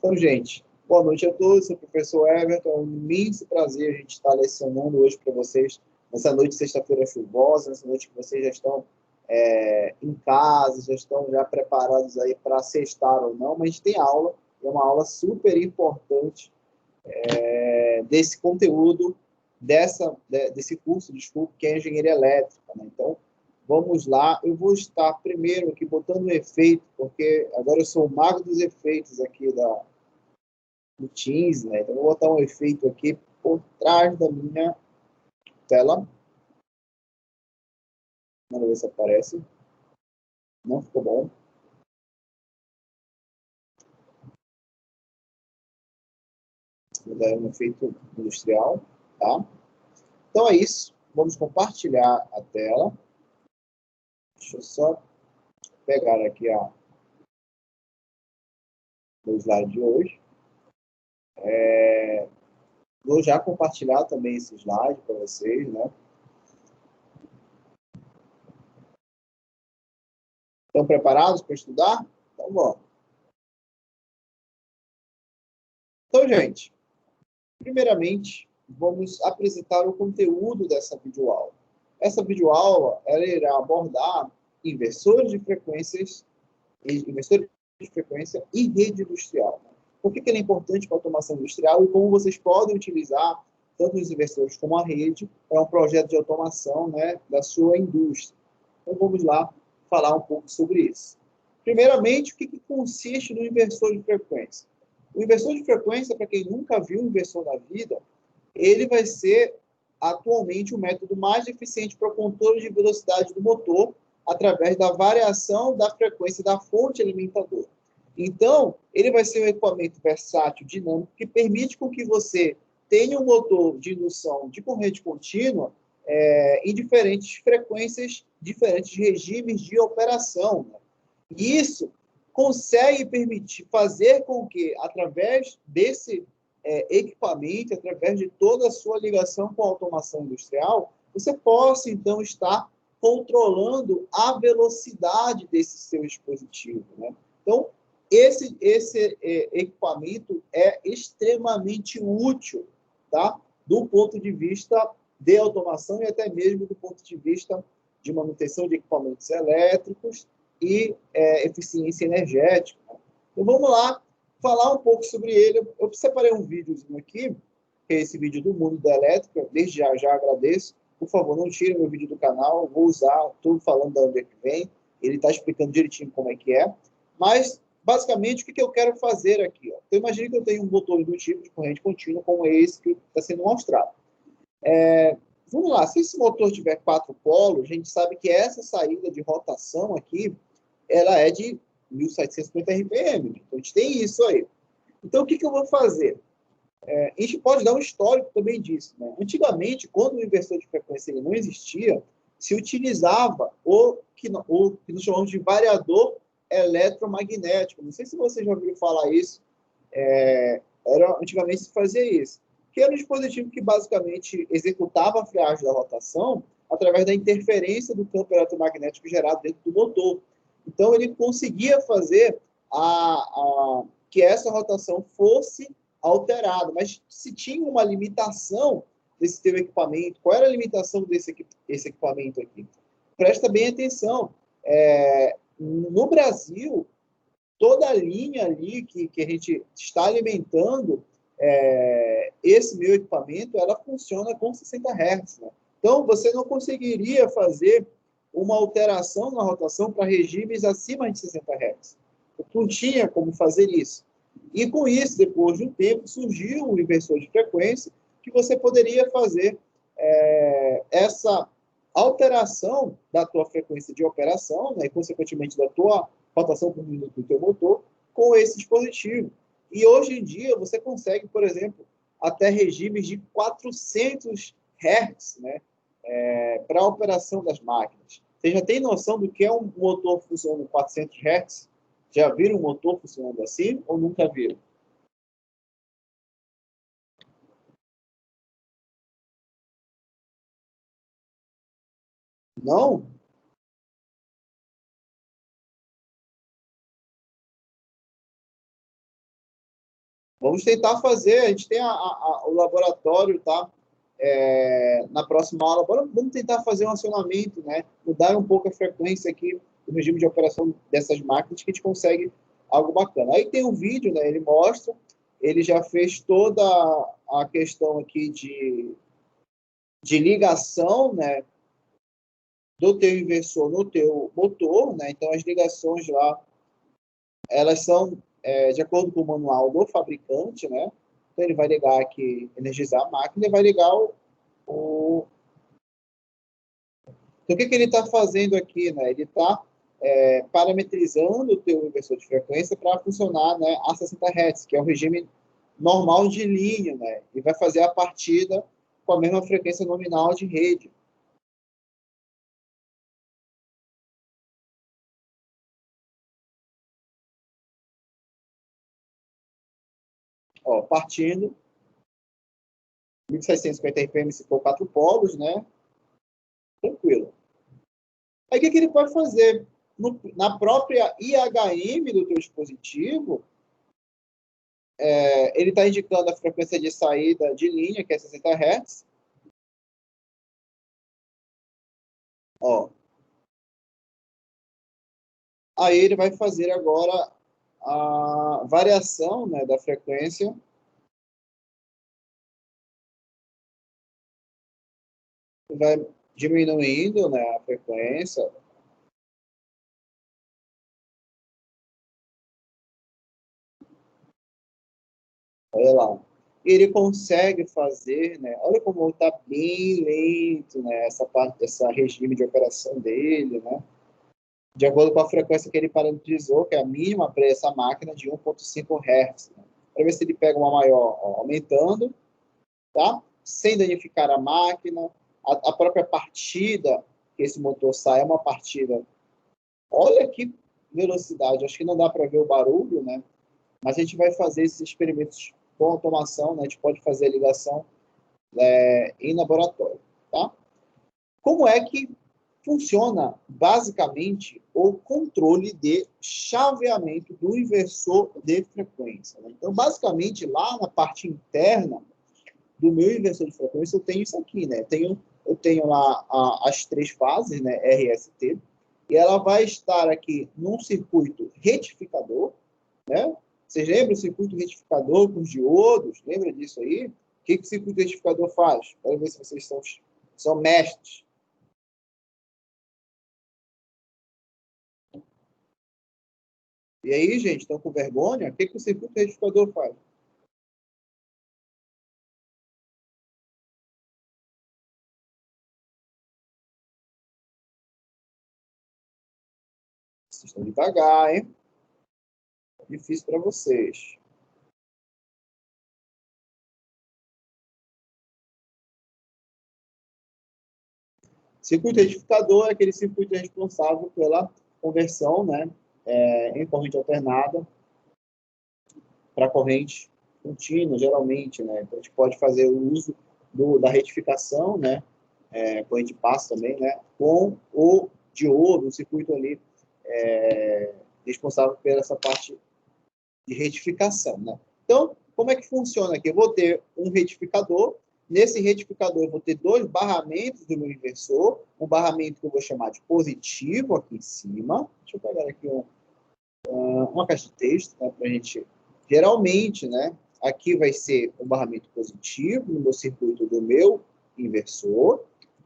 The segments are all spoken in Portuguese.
Então, gente, boa noite a todos. Sou o professor Everton. É um imenso prazer a gente estar lecionando hoje para vocês, nessa noite de sexta-feira chuvosa, nessa noite que vocês já estão em casa, já estão já preparados aí para sextar ou não, mas a gente tem aula, é uma aula super importante desse conteúdo, desse curso, desculpa, que é Engenharia Elétrica, né? Então, vamos lá. Eu vou estar primeiro aqui botando um efeito, porque agora eu sou o mago dos efeitos aqui do Teams, né? Então, eu vou botar um efeito aqui por trás da minha tela. Vamos ver se aparece. Não ficou bom. Vou dar um efeito industrial, tá? Então é isso. Vamos compartilhar a tela. Deixa eu só pegar aqui o slide de hoje. Vou já compartilhar também esse slide para vocês, né? Estão preparados para estudar? Então, vamos. Então, gente, primeiramente, vamos apresentar o conteúdo dessa videoaula. Essa videoaula, ela irá abordar inversores de frequência e rede industrial. Por que ela é importante para a automação industrial e como vocês podem utilizar tanto os inversores como a rede para um projeto de automação, né, da sua indústria. Então, vamos lá falar um pouco sobre isso. Primeiramente, o que consiste no inversor de frequência? O inversor de frequência, para quem nunca viu um inversor na vida, ele vai ser atualmente o método mais eficiente para o controle de velocidade do motor através da variação da frequência da fonte alimentadora. Então, ele vai ser um equipamento versátil, dinâmico, que permite com que você tenha um motor de indução de corrente contínua em diferentes frequências, diferentes regimes de operação. Né? E isso consegue permitir fazer com que, através desse equipamento, através de toda a sua ligação com a automação industrial, você possa, então, estar controlando a velocidade desse seu dispositivo. Né? Então, esse equipamento é extremamente útil, tá? Do ponto de vista de automação e até mesmo do ponto de vista de manutenção de equipamentos elétricos e eficiência energética. Então, vamos lá falar um pouco sobre ele. Eu separei um videozinho aqui, que é esse vídeo do mundo da elétrica. Desde já agradeço. Por favor, não tirem meu vídeo do canal. Eu vou usar tudo falando da onde é que vem. Ele está explicando direitinho como é que é. Mas, basicamente, o que eu quero fazer aqui? Ó? Então, imagine que eu tenho um motor indutivo de corrente contínua, como esse que está sendo mostrado. Vamos lá, se esse motor tiver 4 polos, a gente sabe que essa saída de rotação aqui, ela é de 1750 RPM. Então, a gente tem isso aí. Então, o que eu vou fazer? A gente pode dar um histórico também disso. Né? Antigamente, quando o inversor de frequência ele não existia, se utilizava o que nós chamamos de variador eletromagnético. Não sei se você já ouviu falar isso. Antigamente se fazia isso. Que era um dispositivo que basicamente executava a freagem da rotação através da interferência do campo eletromagnético gerado dentro do motor. Então, ele conseguia fazer que essa rotação fosse alterada, mas se tinha uma limitação desse teu equipamento, qual era a limitação desse equipamento aqui? Presta bem atenção. No Brasil, toda a linha ali que a gente está alimentando esse meu equipamento, ela funciona com 60 Hz. Né? Então, você não conseguiria fazer uma alteração na rotação para regimes acima de 60 Hz. Não tinha como fazer isso. E com isso, depois de um tempo, surgiu o inversor de frequência, que você poderia fazer essa alteração da tua frequência de operação, né, e consequentemente da tua rotação por minuto do teu motor, com esse dispositivo. E hoje em dia você consegue, por exemplo, até regimes de 400 Hz, né, para a operação das máquinas. Você já tem noção do que é um motor funcionando 400 Hz? Já viram um motor funcionando assim ou nunca viram? Não? Vamos tentar fazer, a gente tem o laboratório, tá? Na próxima aula, vamos tentar fazer um acionamento, né? Mudar um pouco a frequência aqui do regime de operação dessas máquinas, que a gente consegue algo bacana. Aí tem um vídeo, né? Ele mostra, ele já fez toda a questão aqui de ligação, né? Do teu inversor no teu motor, né? Então, as ligações lá, elas são de acordo com o manual do fabricante, né? Então, ele vai ligar aqui, energizar a máquina, e vai ligar o... Então, o que ele está fazendo aqui, né? Ele está parametrizando o teu inversor de frequência para funcionar, né, a 60 Hz, que é o regime normal de linha, né? E vai fazer a partida com a mesma frequência nominal de rede. Ó, partindo, 1650 RPM se for 4 polos, né? Tranquilo. Aí, o que ele pode fazer? Na própria IHM do teu dispositivo, ele está indicando a frequência de saída de linha, que é 60 Hz. Ó. Aí ele vai fazer agora a variação, né, da frequência. Vai diminuindo, né, a frequência. Olha lá. Ele consegue fazer, né? Olha como está bem lento, né? Essa parte, essa regime de operação dele, né? De acordo com a frequência que ele parametrizou, que é a mínima para essa máquina de 1.5 Hz. Né? Para ver se ele pega uma maior, ó, aumentando, tá? Sem danificar a máquina. A própria partida que esse motor sai é uma partida. Olha que velocidade. Acho que não dá para ver o barulho, né? Mas a gente vai fazer esses experimentos com automação, né? A gente pode fazer a ligação em laboratório, tá? Como é que funciona, basicamente, o controle de chaveamento do inversor de frequência, né? Então, basicamente, lá na parte interna do meu inversor de frequência, eu tenho isso aqui, né? Eu tenho lá as 3 fases, né? RST, e ela vai estar aqui num circuito retificador, né? Vocês lembram o circuito retificador com os diodos? Lembra disso aí? O que o circuito retificador faz? Quero ver se vocês são mestres. E aí, gente, estão com vergonha? O que o circuito retificador faz? Vocês estão devagar, hein? Difícil para vocês. Circuito retificador é aquele circuito responsável pela conversão, né, em corrente alternada para corrente contínua, geralmente, né? Então, a gente pode fazer o uso da retificação, né, corrente passa também, né, com o diodo, o circuito ali responsável por essa parte de retificação, né? Então, como é que funciona aqui? Eu vou ter um retificador. Nesse retificador, eu vou ter 2 barramentos do meu inversor. Um barramento que eu vou chamar de positivo aqui em cima. Deixa eu pegar aqui uma caixa de texto, né, para a gente... Geralmente, né, aqui vai ser um barramento positivo no meu circuito do meu inversor.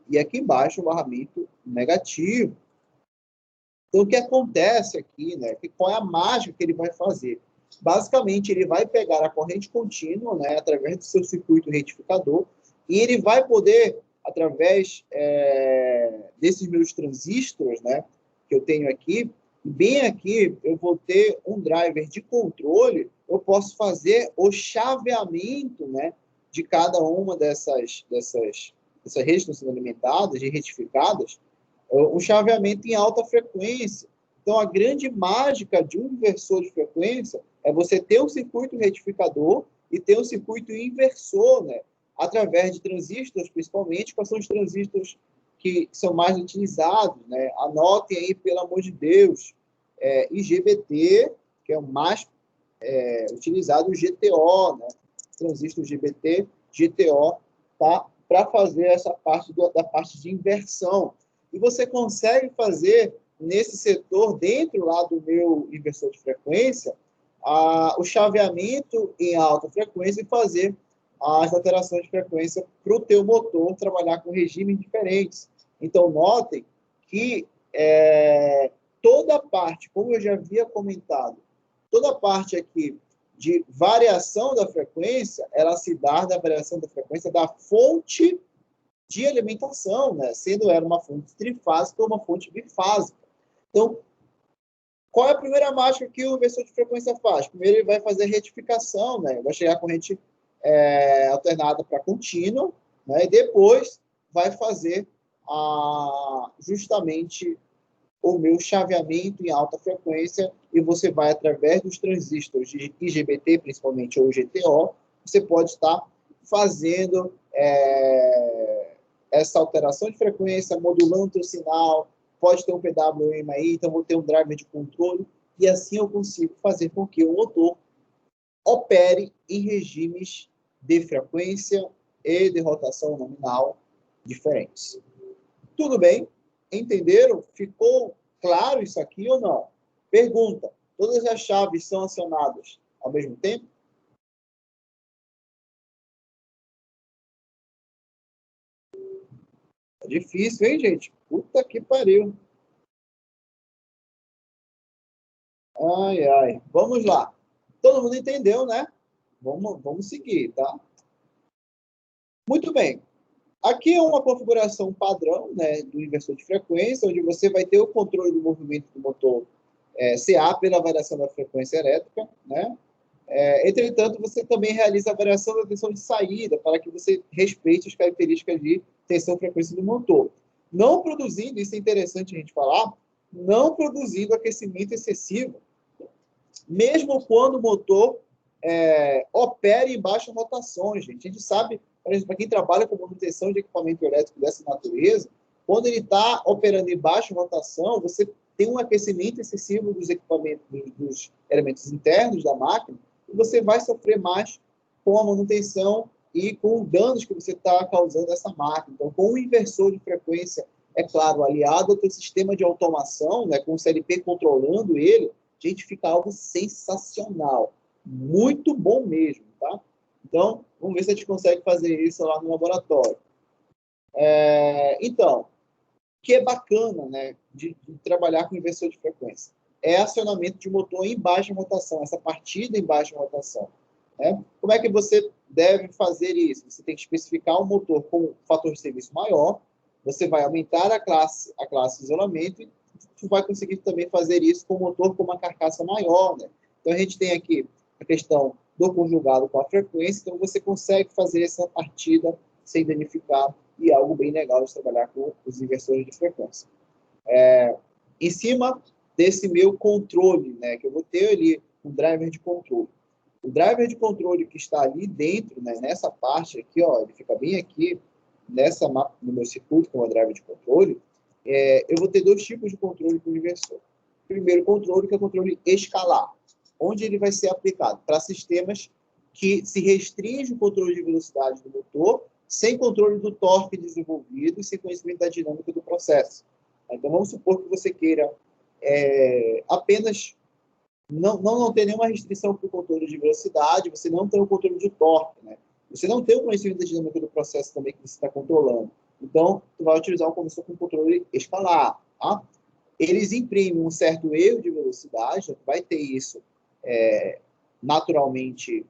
E aqui embaixo, um barramento negativo. Então, o que acontece aqui, né? Qual é a mágica que ele vai fazer? Basicamente, ele vai pegar a corrente contínua, né, através do seu circuito retificador, e ele vai poder, através desses meus transistores, né, que eu tenho aqui, bem aqui eu vou ter um driver de controle, eu posso fazer o chaveamento, né, de cada uma dessas redes que estão sendo alimentadas e retificadas, o chaveamento em alta frequência. Então, a grande mágica de um inversor de frequência é você ter um circuito retificador e ter um circuito inversor, né? Através de transistores, principalmente. Quais são os transistores que são mais utilizados, né? Anotem aí, pelo amor de Deus, IGBT, que é o mais utilizado o GTO, né? Transistor GBT, GTO, tá? Para fazer essa parte da parte de inversão. E você consegue fazer nesse setor, dentro lá do meu inversor de frequência, o chaveamento em alta frequência e fazer as alterações de frequência para o teu motor trabalhar com regimes diferentes. Então, notem que toda a parte, como eu já havia comentado, toda a parte aqui de variação da frequência, ela se dá da variação da frequência da fonte de alimentação, né? Sendo ela uma fonte trifásica ou uma fonte bifásica. Então, qual é a primeira mágica que o inversor de frequência faz? Primeiro, ele vai fazer retificação, né? Vai chegar a corrente alternada para contínua, né? E depois vai fazer justamente o meu chaveamento em alta frequência, e você vai, através dos transistores de IGBT, principalmente, ou GTO, você pode estar fazendo essa alteração de frequência, modulando o teu sinal, pode ter um PWM aí, então vou ter um driver de controle, e assim eu consigo fazer com que o motor opere em regimes de frequência e de rotação nominal diferentes. Tudo bem? Entenderam? Ficou claro isso aqui ou não? Pergunta: todas as chaves são acionadas ao mesmo tempo? É difícil, hein, gente? Puta que pariu. Ai, ai. Vamos lá. Todo mundo entendeu, né? Vamos seguir, tá? Muito bem. Aqui é uma configuração padrão, né, do inversor de frequência, onde você vai ter o controle do movimento do motor CA pela variação da frequência elétrica, né? Entretanto, você também realiza a variação da tensão de saída para que você respeite as características de tensão e frequência do motor. Não produzindo, isso é interessante a gente falar, não produzindo aquecimento excessivo, mesmo quando o motor opere em baixa rotação, gente. A gente sabe, por exemplo, para quem trabalha com manutenção de equipamento elétrico dessa natureza, quando ele está operando em baixa rotação, você tem um aquecimento excessivo dos equipamentos, dos elementos internos da máquina, e você vai sofrer mais com a manutenção e com os danos que você está causando a essa máquina. Então, com o inversor de frequência, é claro, aliado ao teu sistema de automação, né, com o CLP controlando ele, gente, fica algo sensacional. Muito bom mesmo, tá? Então, vamos ver se a gente consegue fazer isso lá no laboratório. Então, o que é bacana, né, de trabalhar com inversor de frequência? É acionamento de motor em baixa rotação, essa partida em baixa rotação. Né? Como é que você deve fazer isso? Você tem que especificar o motor com um fator de serviço maior, você vai aumentar a classe de isolamento, e você vai conseguir também fazer isso com o motor com uma carcaça maior. Né? Então, a gente tem aqui a questão do conjugado com a frequência, então você consegue fazer essa partida sem danificar, e é algo bem legal de trabalhar com os inversores de frequência. Em cima desse meu controle, né, que eu vou ter ali um driver de controle. O driver de controle que está ali dentro, né, nessa parte aqui, ó, ele fica bem aqui, no meu circuito, como é o driver de controle, eu vou ter dois tipos de controle para o inversor. O primeiro controle, que é o controle escalar, onde ele vai ser aplicado para sistemas que se restringe o controle de velocidade do motor, sem controle do torque desenvolvido e sem conhecimento da dinâmica do processo. Então, vamos supor que você queira apenas não ter nenhuma restrição para o controle de velocidade, você não tem o controle de torque, né? Você não tem o conhecimento da dinâmica do processo também que você está controlando. Então, você vai utilizar um conversor com controle escalar. Tá? Eles imprimem um certo erro de velocidade, vai ter isso naturalmente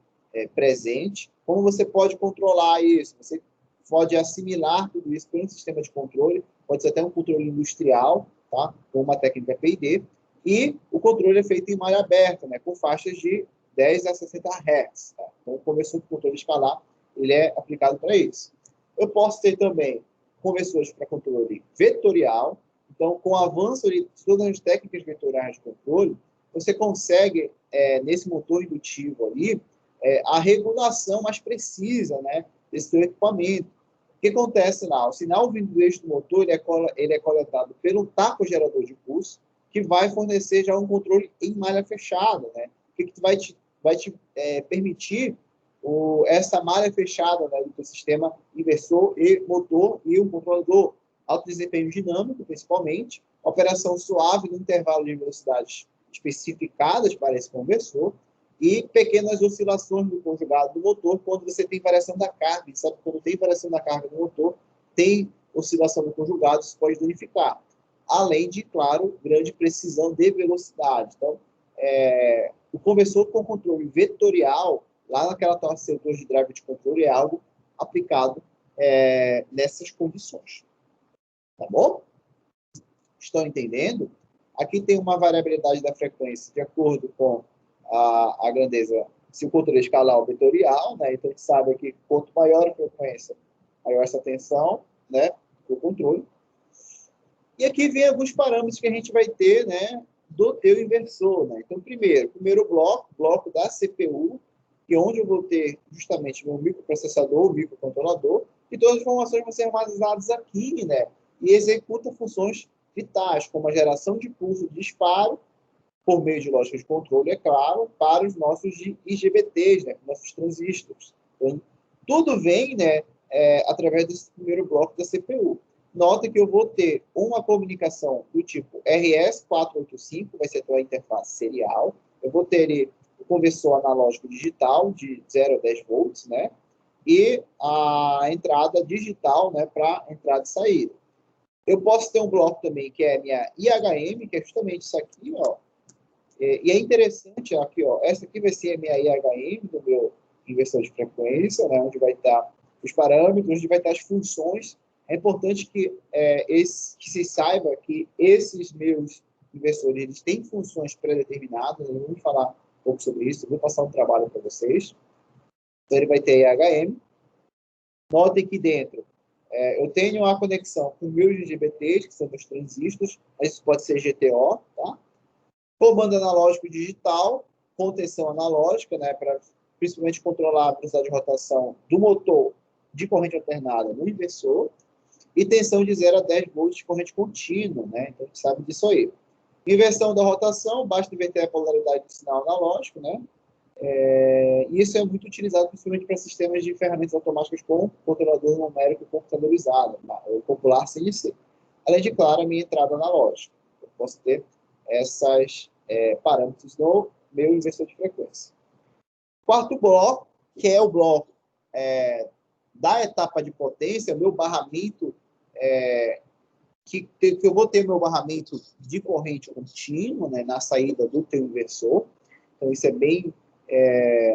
presente. Como você pode controlar isso? Você pode assimilar tudo isso pelo sistema de controle, pode ser até um controle industrial, tá? Com uma técnica PID, e o controle é feito em malha aberta, né? Com faixas de 10 a 60 Hz. Tá? Então, o conversor de controle escalar, ele é aplicado para isso. Eu posso ter também conversores para controle vetorial. Então, com o avanço de todas as técnicas vetoriais de controle, você consegue, nesse motor indutivo ali, a regulação mais precisa, né, desse seu equipamento. O que acontece lá? O sinal vindo do eixo do motor, ele é coletado pelo taco gerador de pulso, que vai fornecer já um controle em malha fechada, né? O que vai vai te permitir essa malha fechada, né, do teu sistema inversor e motor e um controlador alto desempenho dinâmico, principalmente, operação suave no intervalo de velocidades especificadas para esse conversor e pequenas oscilações do conjugado do motor quando você tem variação da carga. Sabe, quando tem variação da carga do motor, tem oscilação do conjugado, isso pode danificar. Além de, claro, grande precisão de velocidade. Então, o conversor com controle vetorial, lá naquela tua setor de drive de controle, é algo aplicado nessas condições. Tá bom? Estão entendendo? Aqui tem uma variabilidade da frequência de acordo com a grandeza, se o controle é escalar ou vetorial, né? Então a gente sabe que quanto maior a frequência, maior essa tensão, né, do controle. E aqui vem alguns parâmetros que a gente vai ter, né, do teu inversor, né? Então, primeiro bloco da CPU, que é onde eu vou ter justamente meu microprocessador, microcontrolador, e todas as informações vão ser armazenadas aqui, né? E executa funções vitais, como a geração de pulso de disparo, por meio de lógica de controle, é claro, para os nossos IGBTs, né, nossos transistores. Então, tudo vem, né, através desse primeiro bloco da CPU. Nota que eu vou ter uma comunicação do tipo RS485, vai ser a tua interface serial. Eu vou ter o conversor analógico digital de 0 a 10 volts, né, e a entrada digital, né, para entrada e saída. Eu posso ter um bloco também que é a minha IHM, que é justamente isso aqui, ó. E é interessante, aqui, ó, essa aqui vai ser a minha IHM do meu inversor de frequência, né, onde vai estar os parâmetros, onde vai estar as funções. É importante que se saiba que esses meus inversores eles têm funções pré-determinadas. Eu vou falar um pouco sobre isso, eu vou passar um trabalho para vocês. Então, ele vai ter IHM. Notem que dentro eu tenho a conexão com meus IGBTs, que são meus transistores, isso pode ser GTO, tá? Comando analógico digital, contenção analógica, né, para principalmente controlar a velocidade de rotação do motor de corrente alternada no inversor, e tensão de 0 a 10 volts de corrente contínua, né? Então, a gente sabe disso aí. Inversão da rotação, basta inverter a polaridade do sinal analógico, né? E isso é muito utilizado principalmente para sistemas de ferramentas automáticas com controlador numérico computadorizado, o popular CNC. Além de, claro, a minha entrada analógica. Eu posso ter esses parâmetros no meu inversor de frequência. Quarto bloco, que é o bloco da etapa de potência, meu barramento, que eu vou ter meu barramento de corrente contínua, né, na saída do teu inversor. Então, isso é bem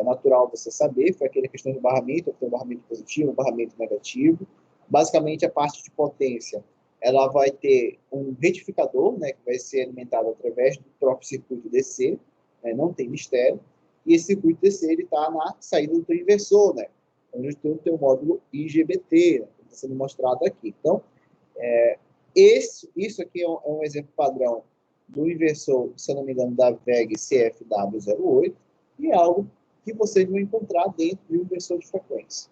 natural você saber, foi aquela questão do barramento, tem um barramento positivo, um barramento negativo. Basicamente, a parte de potência, ela vai ter um retificador, né, que vai ser alimentado através do próprio circuito DC, né, não tem mistério, e esse circuito DC está na saída do teu inversor, né, onde tem o teu módulo IGBT, né, que está sendo mostrado aqui. Então, isso aqui é um exemplo padrão do inversor, se eu não me engano, da VEG CFW08, e é algo que vocês vão encontrar dentro do inversor de frequência.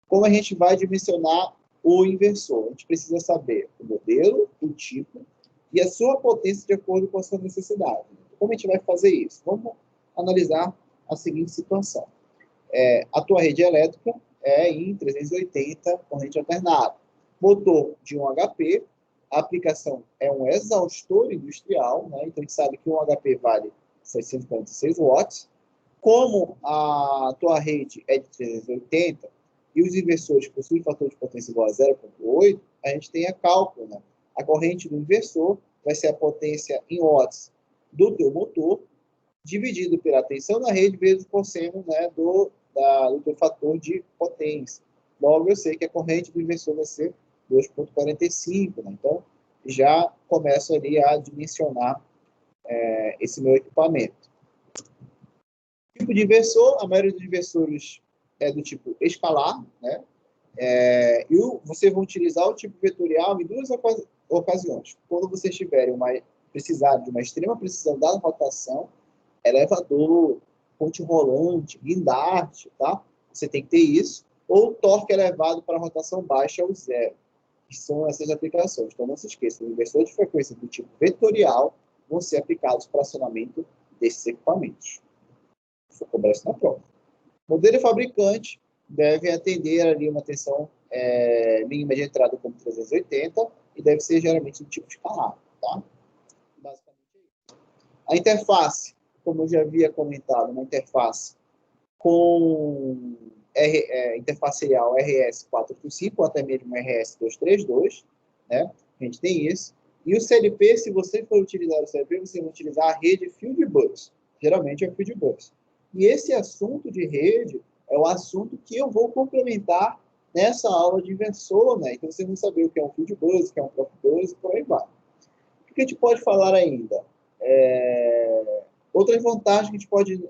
Como a gente vai dimensionar o inversor? A gente precisa saber o modelo, o tipo e a sua potência de acordo com a sua necessidade. Como a gente vai fazer isso? Vamos analisar a seguinte situação. A tua rede elétrica é em 380 corrente alternada. Motor de 1 HP, a aplicação é um exaustor industrial, né? Então a gente sabe que 1 HP vale 646 watts. Como a tua rede é de 380 e os inversores possuem fator de potência igual a 0,8, a gente tem a cálculo, né? A corrente do inversor vai ser a potência em watts do teu motor, dividido pela tensão da rede vezes o cosseno, né, do teu fator de potência. Logo, eu sei que a corrente do inversor vai ser 2,45, né? Então, já começo ali a dimensionar esse meu equipamento. Tipo de inversor, a maioria dos inversores é do tipo escalar, né? E vocês vão utilizar o tipo vetorial em duas ocasiões. Quando vocês tiverem precisar de uma extrema precisão da rotação, elevador, ponte rolante, guindaste, tá? Você tem que ter isso. Ou torque elevado para rotação baixa ou zero, que são essas aplicações. Então, não se esqueça, o inversor de frequência do tipo vetorial vão ser aplicados para acionamento desses equipamentos. for cobrar isso na prova. Modelo e fabricante devem atender ali uma tensão mínima de entrada como 380 e deve ser geralmente do tipo escalar, tá? Basicamente é isso. A interface, como eu já havia comentado, uma interface com interface serial RS485 ou até mesmo RS232, né? A gente tem isso. E o CLP, se você for utilizar o CLP, você vai utilizar a rede Fieldbus. Geralmente é o Fieldbus. E esse assunto de rede é o assunto que eu vou complementar nessa aula de inversor, né? Então, vocês vão saber o que é um Fieldbus, o que é um Profibus e por aí vai. O que a gente pode falar ainda? Outras vantagens que a gente pode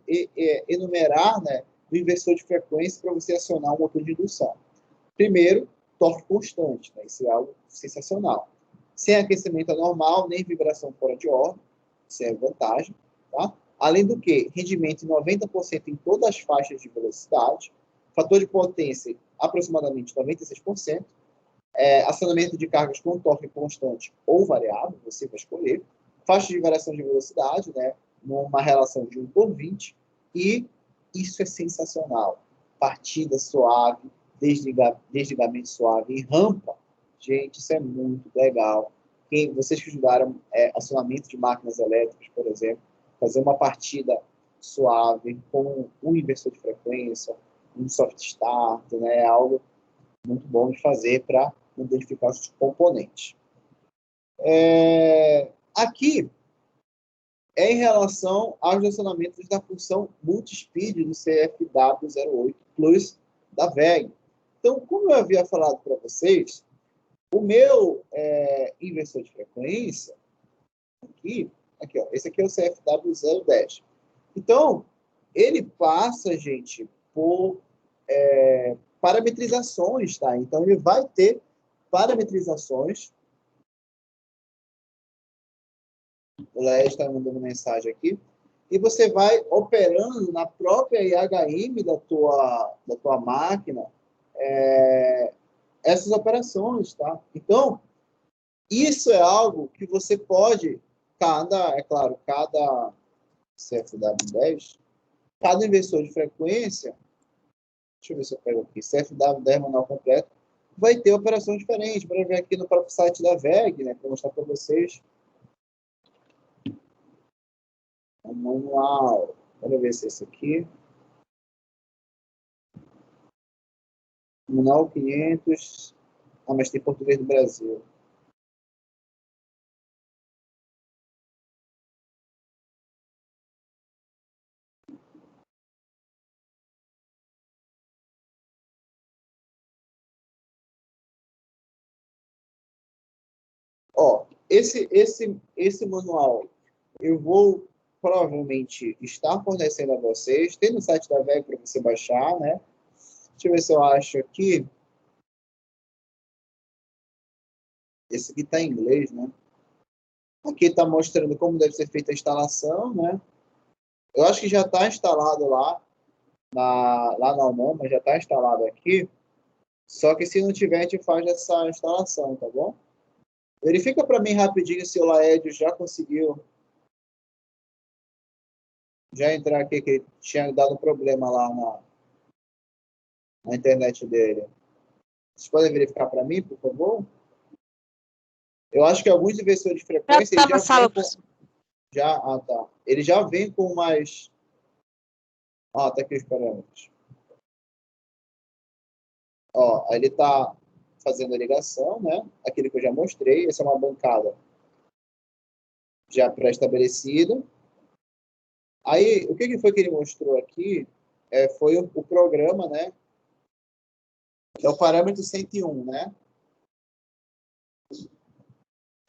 enumerar, né, do inversor de frequência para você acionar um motor de indução. Primeiro, torque constante, né? Isso é algo sensacional. Sem aquecimento anormal, nem vibração fora de ordem, isso é vantagem, tá? Além do que, rendimento em 90% em todas as faixas de velocidade, fator de potência aproximadamente 96%, acionamento de cargas com torque constante ou variável, você vai escolher, faixa de variação de velocidade, né, numa relação de 1/20, e isso é sensacional. Partida suave, desligamento suave e rampa. Gente, isso é muito legal. Vocês que estudaram acionamento de máquinas elétricas, por exemplo, fazer uma partida suave com um inversor de frequência, um soft start, né, é algo muito bom de fazer para identificar os componentes. Aqui é em relação aos relacionamentos da função multispeed do CFW08 Plus da VEG. Então, como eu havia falado para vocês, o meu inversor de frequência, aqui ó, esse aqui é o CFW010. Então, ele passa, gente, por parametrizações, tá? Então, ele vai ter parametrizações. O Léo está mandando mensagem aqui. E você vai operando na própria IHM da tua máquina essas operações, tá? Então, isso é algo que você pode, cada CFW10, cada inversor de frequência, deixa eu ver se eu pego aqui, CFW10 manual completo, vai ter operações diferentes. Para ver aqui no próprio site da VEG, né, para mostrar para vocês. O manual. Vamos ver se é esse aqui. Manual 500. Ah, mas tem português do Brasil. Ó, esse manual eu vou provavelmente estar fornecendo a vocês. Tem no site da VEG para você baixar, né? Deixa eu ver se eu acho aqui. Esse aqui está em inglês, né? Aqui está mostrando como deve ser feita a instalação, né? Eu acho que já está instalado lá na Almama, já está instalado aqui. Só que se não tiver, a gente faz essa instalação, tá bom? Verifica para mim rapidinho se o Laédio já conseguiu já entrar aqui, que tinha dado problema lá na internet dele. Vocês podem verificar para mim, por favor? Eu acho que alguns inversores de frequência ele já vem com... tá. Ele já vem com mais... tá aqui os parâmetros. Aí ele está fazendo a ligação, né? Aquele que eu já mostrei. Essa é uma bancada já pré-estabelecida. Aí, o que foi que ele mostrou aqui? Foi o programa, né? É o parâmetro 101, né?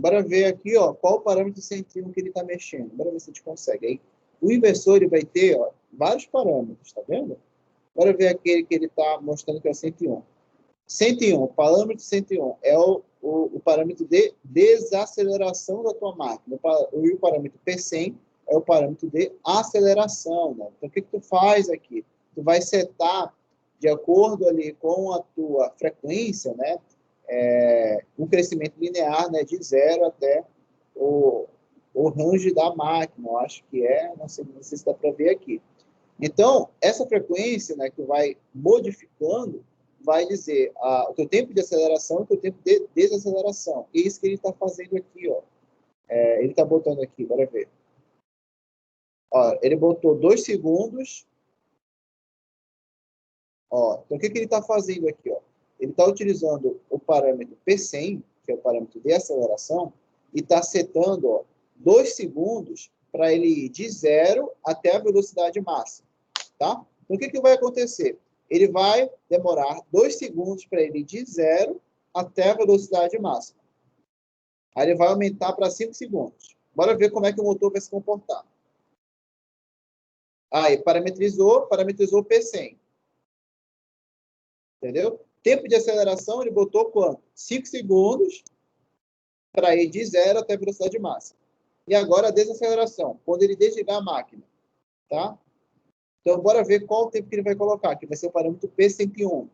Bora ver aqui, ó, qual o parâmetro 101 que ele está mexendo. Bora ver se a gente consegue. Aí, o inversor ele vai ter, ó, vários parâmetros, tá vendo? Bora ver aquele que ele está mostrando que é o 101. 101, o parâmetro 101 é o parâmetro de desaceleração da tua máquina. E o parâmetro P100 é o parâmetro de aceleração, né? Então, o que tu faz aqui? Tu vai setar, de acordo ali com a tua frequência, né? Um crescimento linear, né? De 0 até o range da máquina. Eu acho que não sei se dá para ver aqui. Então, essa frequência, né, que vai modificando, vai dizer o teu tempo de aceleração e o teu tempo de desaceleração. E é isso que ele está fazendo aqui, ó. Ele está botando aqui, bora ver. Ó, ele botou 2 segundos. Ó, então, o que ele está fazendo aqui? Ó? Ele está utilizando o parâmetro P100, que é o parâmetro de aceleração, e está setando, ó, 2 segundos para ele ir de 0 até a velocidade máxima. Tá? Então, o que vai acontecer? Ele vai demorar 2 segundos para ele ir de 0 até a velocidade máxima. Aí ele vai aumentar para 5 segundos. Bora ver como é que o motor vai se comportar. Aí, parametrizou o P100. Entendeu? Tempo de aceleração, ele botou quanto? 5 segundos para ir de 0 até a velocidade máxima. E agora a desaceleração, quando ele desligar a máquina. Tá? Então, bora ver qual o tempo que ele vai colocar, que vai ser o parâmetro P101.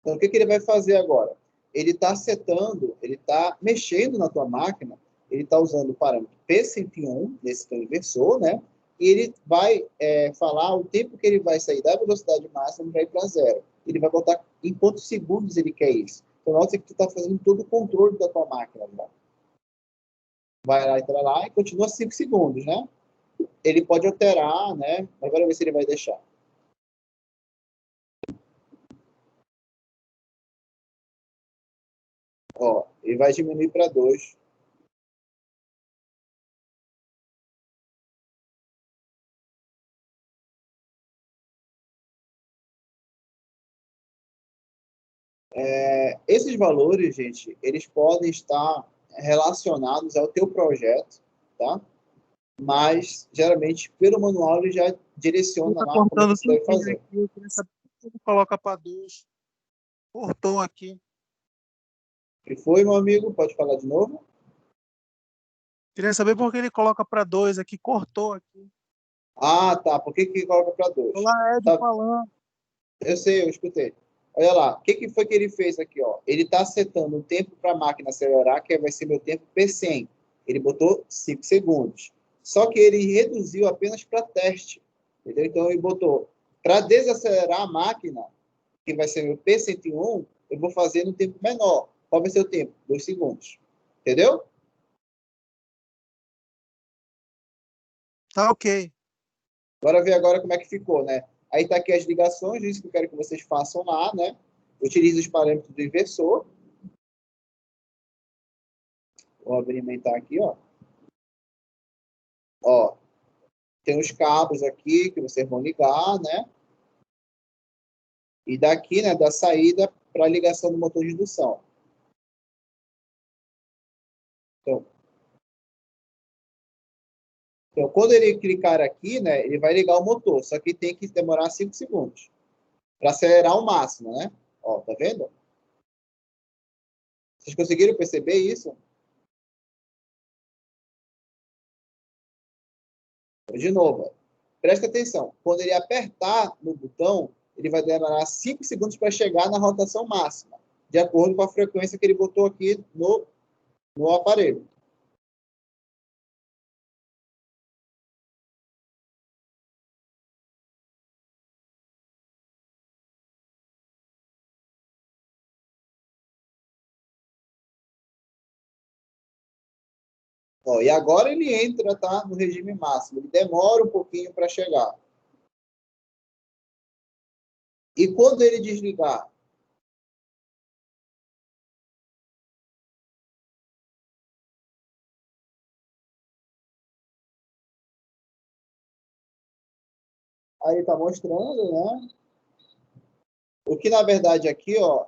Então, o que ele vai fazer agora? Ele está setando, ele está mexendo na tua máquina, ele está usando o parâmetro P101, nesse teu inversor, né? E ele vai falar o tempo que ele vai sair da velocidade máxima para ir para 0. Ele vai botar em quantos segundos ele quer isso. Então, nota que tu está fazendo todo o controle da tua máquina. Né? Vai lá, entra lá e continua 5 segundos, né? Ele pode alterar, né? Agora ver se ele vai deixar. Ó, ele vai diminuir para 2. Esses valores, gente, eles podem estar relacionados ao teu projeto, tá? Mas, geralmente, pelo manual, ele já direciona Está lá como cortando você deve tudo fazer. aqui. Eu queria saber por que ele coloca para 2. Cortou aqui. O que foi, meu amigo? Pode falar de novo? Queria saber por que ele coloca para 2 aqui. Cortou aqui. Ah, tá. Por que coloca para 2? Olá, Ed Tá. falando. Eu sei, eu escutei. Olha lá, o que foi que ele fez aqui? Ó? Ele está setando o tempo para a máquina acelerar, que vai ser meu tempo P100. Ele botou 5 segundos. Só que ele reduziu apenas para teste. Entendeu? Então, ele botou para desacelerar a máquina, que vai ser meu P101, eu vou fazer no tempo menor. Qual vai ser o tempo? 2 segundos. Entendeu? Tá ok. Bora ver agora como é que ficou, né? Aí está aqui as ligações, isso que eu quero que vocês façam lá, né? Utilize os parâmetros do inversor. Vou alimentar aqui, ó. Ó, tem os cabos aqui que vocês vão ligar, né? E daqui, né, da saída para a ligação do motor de indução. Então, quando ele clicar aqui, né, ele vai ligar o motor, só que tem que demorar 5 segundos para acelerar ao máximo, né? Ó, tá vendo? Vocês conseguiram perceber isso? De novo, presta atenção. Quando ele apertar no botão, ele vai demorar 5 segundos para chegar na rotação máxima, de acordo com a frequência que ele botou aqui no aparelho. Ó, e agora ele entra, tá, no regime máximo. Ele demora um pouquinho para chegar. E quando ele desligar? Aí está mostrando, né? O que, na verdade, aqui, ó,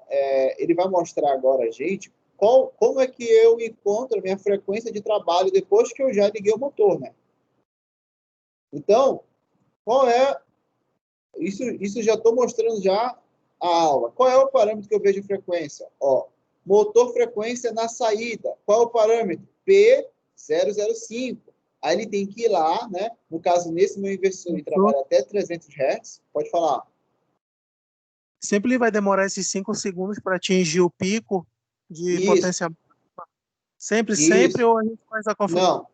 ele vai mostrar agora a gente como é que eu encontro a minha frequência de trabalho depois que eu já liguei o motor, né? Então, qual é... Isso já estou mostrando já a aula. Qual é o parâmetro que eu vejo de frequência? Ó, motor frequência na saída. Qual é o parâmetro? P005. Aí ele tem que ir lá, né? No caso, nesse meu inversor, ele trabalha até 300 Hz. Pode falar. Sempre ele vai demorar esses 5 segundos para atingir o pico de Isso. potência. Sempre, Isso. ou a gente faz a configuração? Não.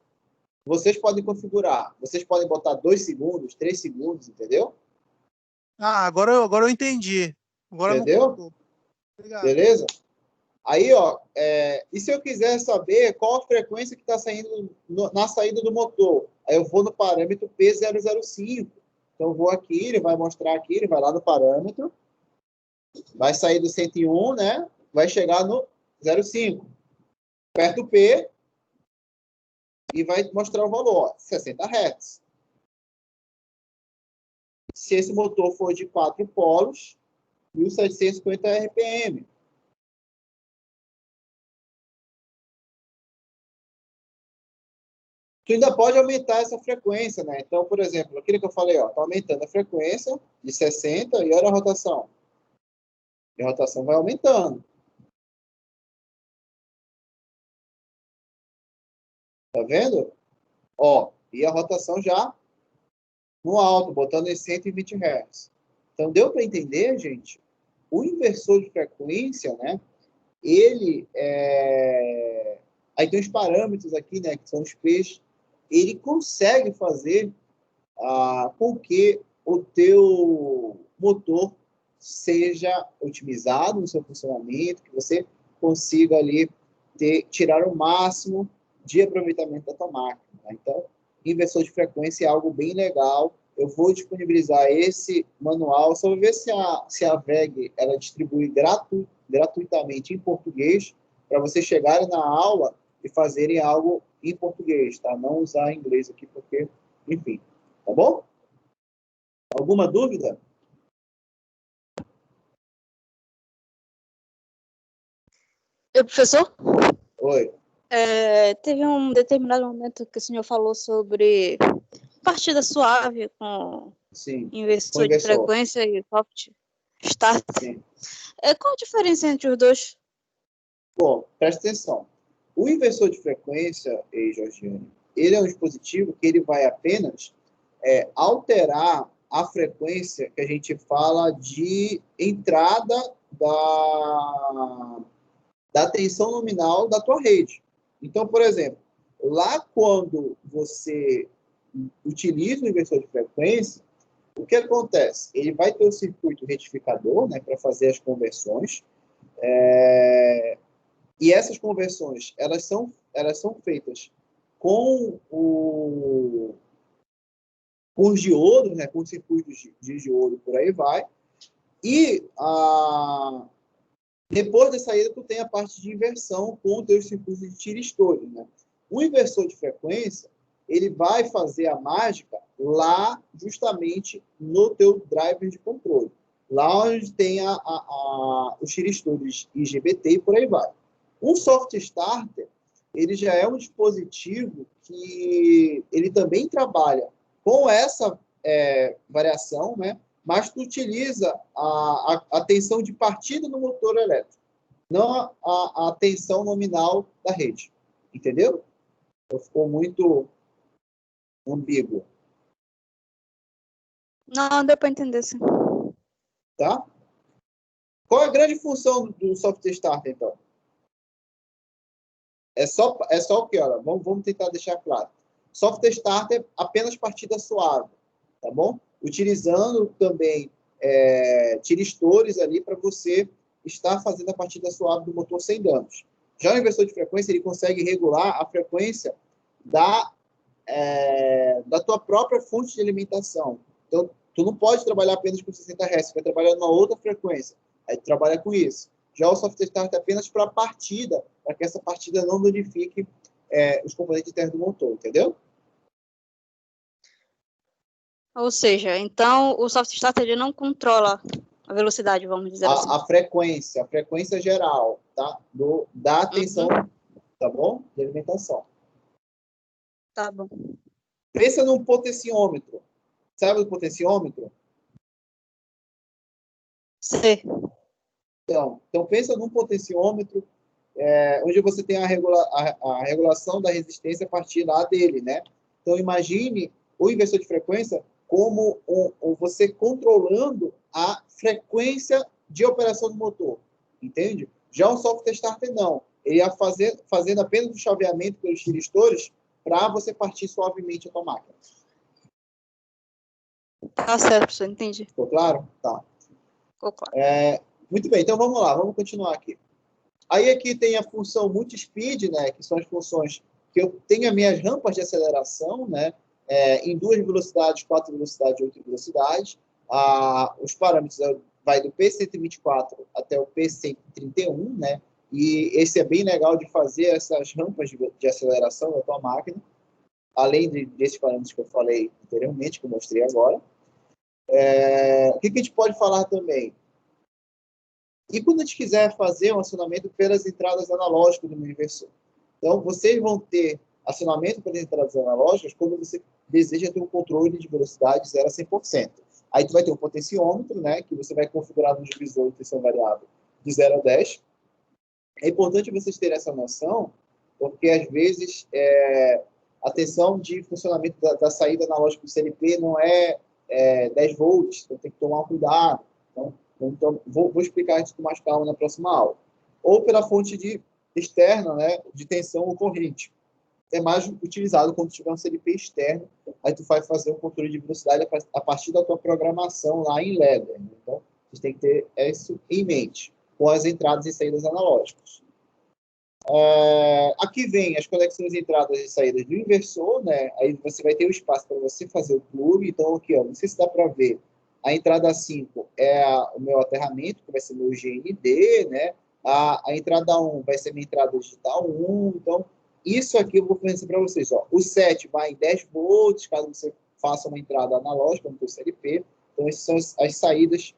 Vocês podem configurar. Vocês podem botar 2 segundos, 3 segundos, entendeu? Ah, agora eu entendi. Agora não Entendeu? cortou. Obrigado. Beleza? Aí, ó, e se eu quiser saber qual a frequência que está saindo na saída do motor? Aí eu vou no parâmetro P005. Então, eu vou aqui, ele vai mostrar aqui, ele vai lá no parâmetro, vai sair do 101, né? Vai chegar no 05. Aperta o P e vai mostrar o valor, ó, 60 Hz. Se esse motor for de 4 polos, 1.750 RPM. Tu ainda pode aumentar essa frequência, né? Então, por exemplo, aquilo que eu falei, ó, tá aumentando a frequência de 60 e olha a rotação. E a rotação vai aumentando. Tá vendo? Ó, e a rotação já no alto, botando em 120 Hz. Então, deu para entender, gente? O inversor de frequência, né? Ele Aí tem os parâmetros aqui, né? Que são os P's. Ele consegue fazer com que o teu motor seja otimizado no seu funcionamento, que você consiga ali tirar o máximo de aproveitamento da tua máquina. Né? Então, inversor de frequência é algo bem legal. Eu vou disponibilizar esse manual, só ver se a VEG ela distribui gratuitamente em português, para vocês chegarem na aula e fazerem algo em português, tá? Não usar inglês aqui, porque, enfim. Tá bom? Alguma dúvida? Professor, Oi. teve um determinado momento que o senhor falou sobre partida suave com Sim. inversor de frequência e soft start. Sim. Qual a diferença entre os dois? Bom, presta atenção. O inversor de frequência, Georgiane, ele é um dispositivo que ele vai apenas alterar a frequência que a gente fala de entrada da tensão nominal da tua rede. Então, por exemplo, lá quando você utiliza o inversor de frequência, o que acontece? Ele vai ter o circuito retificador, né, para fazer as conversões, e essas conversões, elas são feitas com os diodos, né, com circuitos de diodo, por aí vai, e depois da saída, tu tem a parte de inversão com os teus circuitos de tiristores, né? O inversor de frequência, ele vai fazer a mágica lá, justamente, no teu driver de controle. Lá onde tem os tiristores IGBT e por aí vai. Um soft starter, ele já é um dispositivo que ele também trabalha com essa variação, né? Mas tu utiliza a tensão de partida no motor elétrico, não a tensão nominal da rede. Entendeu? Então, ficou muito ambíguo. Não, deu para entender, sim. Tá? Qual é a grande função do software starter, então? É só o que? Olha, vamos tentar deixar claro. Software starter, apenas partida suave, tá bom? Utilizando também tiristores ali para você estar fazendo a partida suave do motor sem danos. Já o inversor de frequência, ele consegue regular a frequência da tua própria fonte de alimentação. Então, tu não pode trabalhar apenas com 60 Hz, você vai trabalhar numa outra frequência. Aí tu trabalha com isso. Já o software start é apenas para a partida, para que essa partida não modifique os componentes internos do motor, entendeu? Ou seja, então o soft start ele não controla a velocidade, vamos dizer assim. A frequência geral, tá? Da tensão, tá bom? De alimentação. Tá bom. Pensa num potenciômetro. Sabe o potenciômetro? Sei. Então pensa num potenciômetro onde você tem a regulação da resistência a partir lá dele, né? Então, imagine o inversor de frequência como você controlando a frequência de operação do motor, entende? Já o software starter, não. ele ia fazendo apenas o chaveamento pelos tiristores para você partir suavemente a tua máquina. Tá certo, professor, entendi. Ficou claro? Tá. Ficou claro. Muito bem, então vamos lá, vamos continuar aqui. Aí aqui tem a função multispeed, né, que são as funções que eu tenho as minhas rampas de aceleração, né, em 2 velocidades, 4 velocidades, 8 velocidades. Os parâmetros vai do P124 até o P131, né, e esse é bem legal de fazer essas rampas de aceleração da tua máquina, além desses parâmetros que eu falei anteriormente, que eu mostrei agora. O que a gente pode falar também? E quando a gente quiser fazer um acionamento pelas entradas analógicas do meu inversor? Então, vocês vão ter acionamento pelas entradas analógicas quando você deseja ter um controle de velocidade de 0 a 100%. Aí tu vai ter um potenciômetro, né, que você vai configurar no divisor de tensão variável de 0 a 10. É importante vocês terem essa noção, porque às vezes a tensão de funcionamento da saída analógica do CLP não é 10 volts, então tem que tomar cuidado. Então vou explicar isso com mais calma na próxima aula. Ou pela fonte externa, né, de tensão ou corrente. É mais utilizado quando tiver um CLP externo, aí tu vai fazer um controle de velocidade a partir da tua programação lá em Ladder. Então, você tem que ter isso em mente, com as entradas e saídas analógicas. Aqui vem as conexões entradas e saídas do inversor, né? Aí você vai ter o espaço para você fazer o plug. Então, aqui, ó, não sei se dá para ver, a entrada 5 é o meu aterramento, que vai ser meu GND, né? A entrada 1 vai ser minha entrada digital 1. Então, isso aqui eu vou fornecer para vocês. Ó. O 7 vai em 10 volts, caso você faça uma entrada analógica no teu CLP. Então, essas são as saídas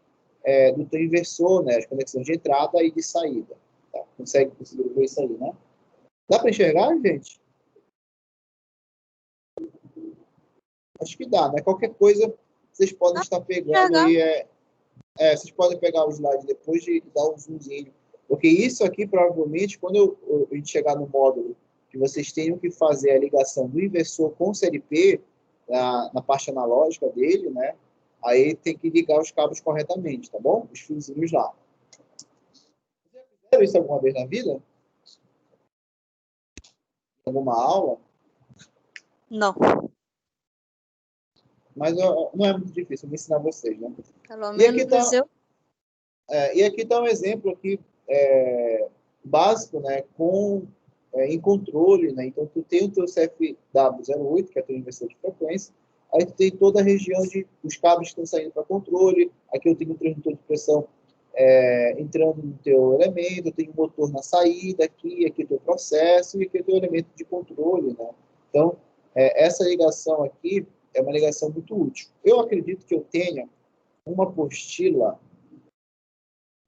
do teu inversor, né? As conexões de entrada e de saída. Tá? Consegue ver isso aí, né? Dá para enxergar, gente? Acho que dá, né? Qualquer coisa, vocês podem estar pegando aí. Vocês podem pegar o slide depois de dar um zoomzinho. Porque isso aqui, provavelmente, quando a gente chegar no módulo que vocês tenham que fazer a ligação do inversor com o CLP, na parte analógica dele, né? Aí tem que ligar os cabos corretamente, tá bom? Os fiozinhos lá. Já fizeram isso alguma vez na vida? Alguma aula? Não. Mas não é muito difícil, eu vou ensinar vocês, né? Pelo menos eu. E aqui está um exemplo aqui, básico, né? Em controle, né? Então, tu tem o teu CFW08, que é o teu inversor de frequência, aí tu tem toda a região os cabos que estão saindo para controle, aqui eu tenho um transdutor de pressão entrando no teu elemento, eu tenho um motor na saída, aqui é o teu processo, e aqui é o teu elemento de controle, né? Então, essa ligação aqui é uma ligação muito útil. Eu acredito que eu tenha uma apostila,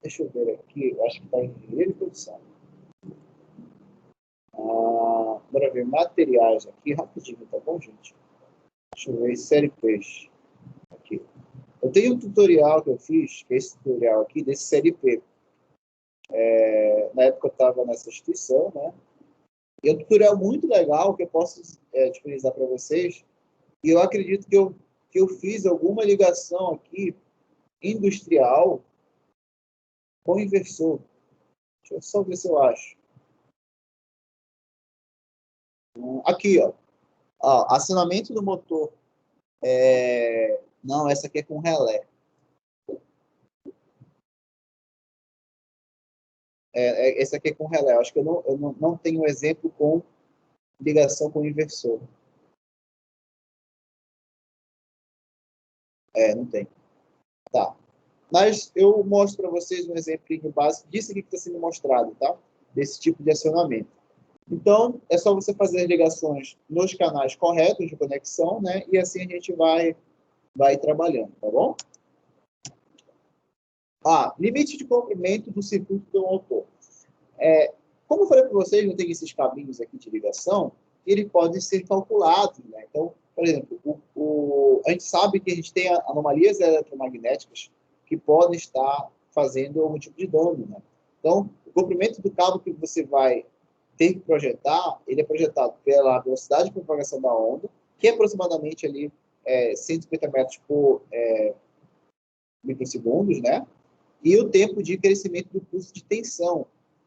deixa eu ver aqui, eu acho que está em engenharia de produção. Bora ver materiais aqui, rapidinho, tá bom, gente? Deixa eu ver, série Peixe. Aqui. Eu tenho um tutorial que eu fiz, que é esse tutorial aqui, desse série P. Na época eu estava nessa instituição, né? E é um tutorial muito legal que eu posso disponibilizar para vocês. E eu acredito que eu fiz alguma ligação aqui industrial com inversor. Deixa eu só ver se eu acho. Aqui, ó. Acionamento do motor. Não, essa aqui é com relé. Essa aqui é com relé. Acho que eu não tenho exemplo com ligação com inversor. Não tem. Tá. Mas eu mostro para vocês um exemplo básico disso aqui que está sendo mostrado, tá? Desse tipo de acionamento. Então, é só você fazer as ligações nos canais corretos de conexão, né? E assim a gente vai trabalhando, tá bom? Limite de comprimento do circuito do motor. Como eu falei para vocês, não tem esses cabinhos aqui de ligação, eles podem ser calculados, né? Então, por exemplo, a gente sabe que a gente tem anomalias eletromagnéticas que podem estar fazendo algum tipo de dano, né? Então, o comprimento do cabo que você vai ter que projetar, ele é projetado pela velocidade de propagação da onda, que é aproximadamente ali 150 metros por microsegundos, né? E o tempo de crescimento do pulso de tensão.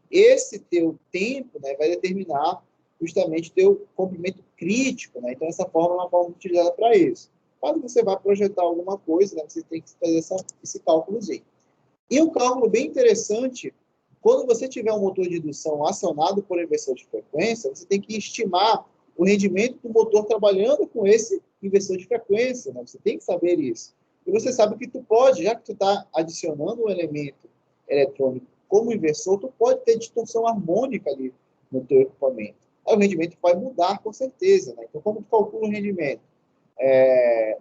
esse teu tempo, né, vai determinar justamente o teu comprimento crítico, né? Então, essa forma é uma forma utilizada para isso. Quando você vai projetar alguma coisa, né, você tem que fazer esse cálculozinho. E um cálculo bem interessante, quando você tiver um motor de indução acionado por inversor de frequência, você tem que estimar o rendimento do motor trabalhando com esse inversor de frequência, né? Você tem que saber isso. E você sabe que tu pode, já que tu está adicionando um elemento eletrônico como inversor, tu pode ter distorção harmônica ali no teu equipamento. Aí o rendimento vai mudar com certeza, né? Então, como tu calcula o rendimento?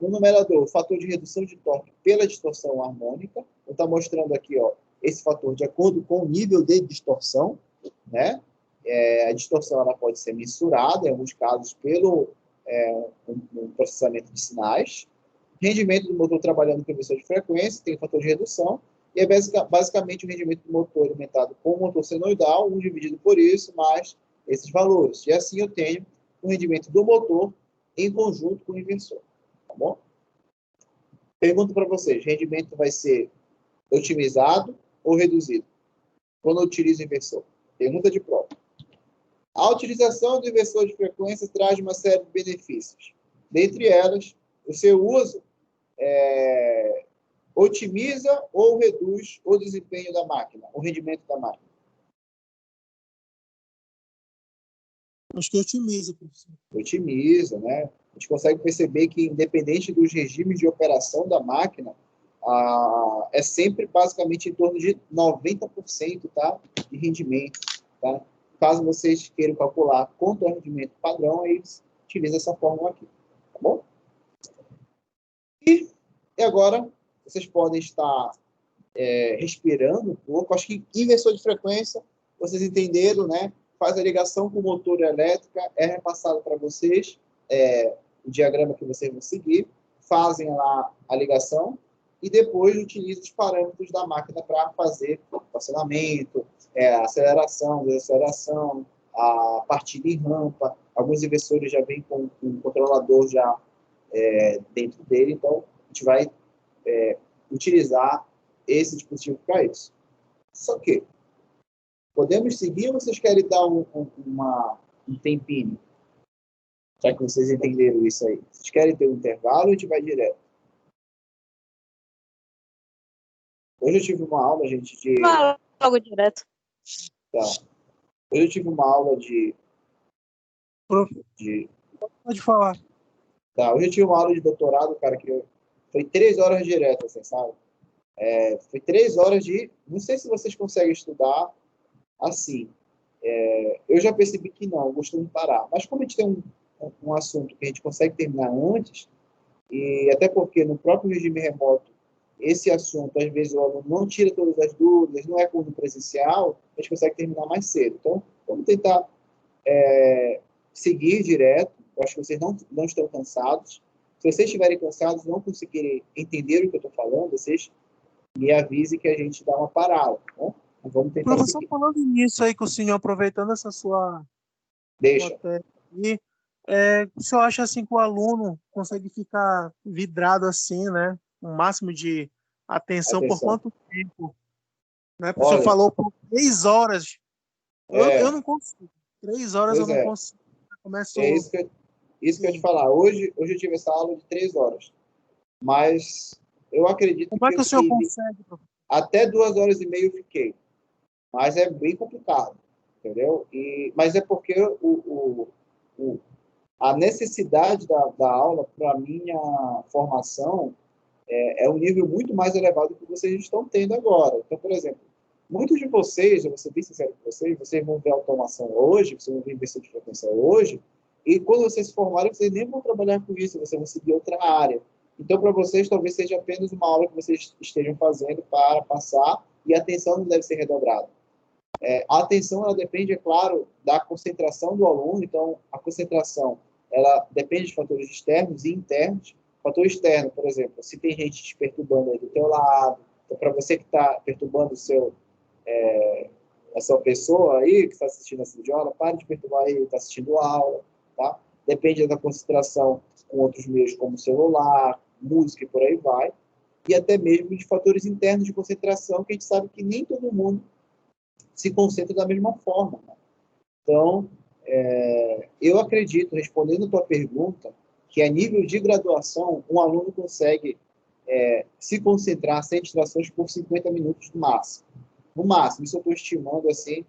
No numerador, o fator de redução de torque pela distorção harmônica. Eu estou mostrando aqui, ó, esse fator de acordo com o nível de distorção, né? A distorção ela pode ser mensurada, em alguns casos, pelo um processamento de sinais. Rendimento do motor trabalhando com inversor de frequência, tem o fator de redução, e é basicamente o rendimento do motor alimentado com o motor senoidal, dividido por isso, mais esses valores. E assim eu tenho o rendimento do motor em conjunto com o inversor. Tá bom? Pergunto para vocês, rendimento vai ser otimizado ou reduzido quando eu utilizo o inversor? Pergunta de prova. A utilização do inversor de frequência traz uma série de benefícios. Dentre elas, o seu uso otimiza ou reduz o desempenho da máquina, o rendimento da máquina. Acho que otimiza, professor. Otimiza, né? A gente consegue perceber que, independente dos regimes de operação da máquina, é sempre basicamente em torno de 90%, tá? De rendimento. Tá? Caso vocês queiram calcular quanto é o rendimento padrão, aí utiliza essa fórmula aqui. Tá bom? E agora, vocês podem estar respirando um pouco. Acho que inversor de frequência, vocês entenderam, né? Faz a ligação com o motor elétrica, é repassado para vocês o diagrama que vocês vão seguir, fazem lá a ligação e depois utilizam os parâmetros da máquina para fazer acionamento, aceleração, desaceleração, a partida em rampa. Alguns inversores já vêm com um controlador já dentro dele, então a gente vai utilizar esse dispositivo para isso. Só que podemos seguir ou vocês querem dar um tempinho? Já que vocês entenderam isso aí. Vocês querem ter um intervalo ou a gente vai direto? Hoje eu tive uma aula, gente, de... Vai logo direto. Tá. Hoje eu tive uma aula de... Pode falar. Tá, hoje eu tive uma aula de doutorado, cara, que foi 3 horas direto, assim, sabe? Foi 3 horas de... Não sei se vocês conseguem estudar assim. Eu já percebi que não, eu costumo parar. Mas como a gente tem um assunto que a gente consegue terminar antes, e até porque no próprio regime remoto, esse assunto, às vezes, o aluno não tira todas as dúvidas, não é como no presencial, a gente consegue terminar mais cedo. Então, vamos tentar seguir direto. Eu acho que vocês não estão cansados. Se vocês estiverem cansados, não conseguirem entender o que eu estou falando, vocês me avisem que a gente dá uma parada. Tá bom? Vamos tentar Professor, seguir. falando nisso aí que o senhor, aproveitando essa sua Deixa. matéria aí, o senhor acha assim que o aluno consegue ficar vidrado assim, né? O máximo de atenção por quanto tempo? Né? O senhor falou por 3 horas. Eu não consigo. 3 horas eu não consigo. Começo... isso que eu ia te falar. Hoje eu tive essa aula de 3 horas. Mas eu acredito Como é que o senhor consegue, professor? Até 2 horas e meia eu fiquei. Mas é bem complicado, entendeu? Mas é porque a necessidade da aula, para a minha formação, é um nível muito mais elevado que vocês estão tendo agora. Então, por exemplo, muitos de vocês, eu vou ser bem sincero com vocês vão ver automação hoje, vocês vão ver inversão de frequência hoje, e quando vocês se formarem, vocês nem vão trabalhar com isso, vocês vão seguir outra área. Então, para vocês, talvez seja apenas uma aula que vocês estejam fazendo para passar, e a atenção não deve ser redobrada. A atenção, ela depende, é claro, da concentração do aluno. Então, a concentração, ela depende de fatores externos e internos. Fator externo, por exemplo, se tem gente te perturbando aí do teu lado, então, para você que está perturbando a sua pessoa aí, que está assistindo essa videoaula, pare de perturbar ele, está assistindo a aula, tá? Depende da concentração com outros meios, como celular, música e por aí vai. E até mesmo de fatores internos de concentração, que a gente sabe que nem todo mundo se concentra da mesma forma, né? Então, eu acredito, respondendo a tua pergunta, que a nível de graduação, um aluno consegue se concentrar sem distrações por 50 minutos no máximo. No máximo, isso eu estou estimando, assim,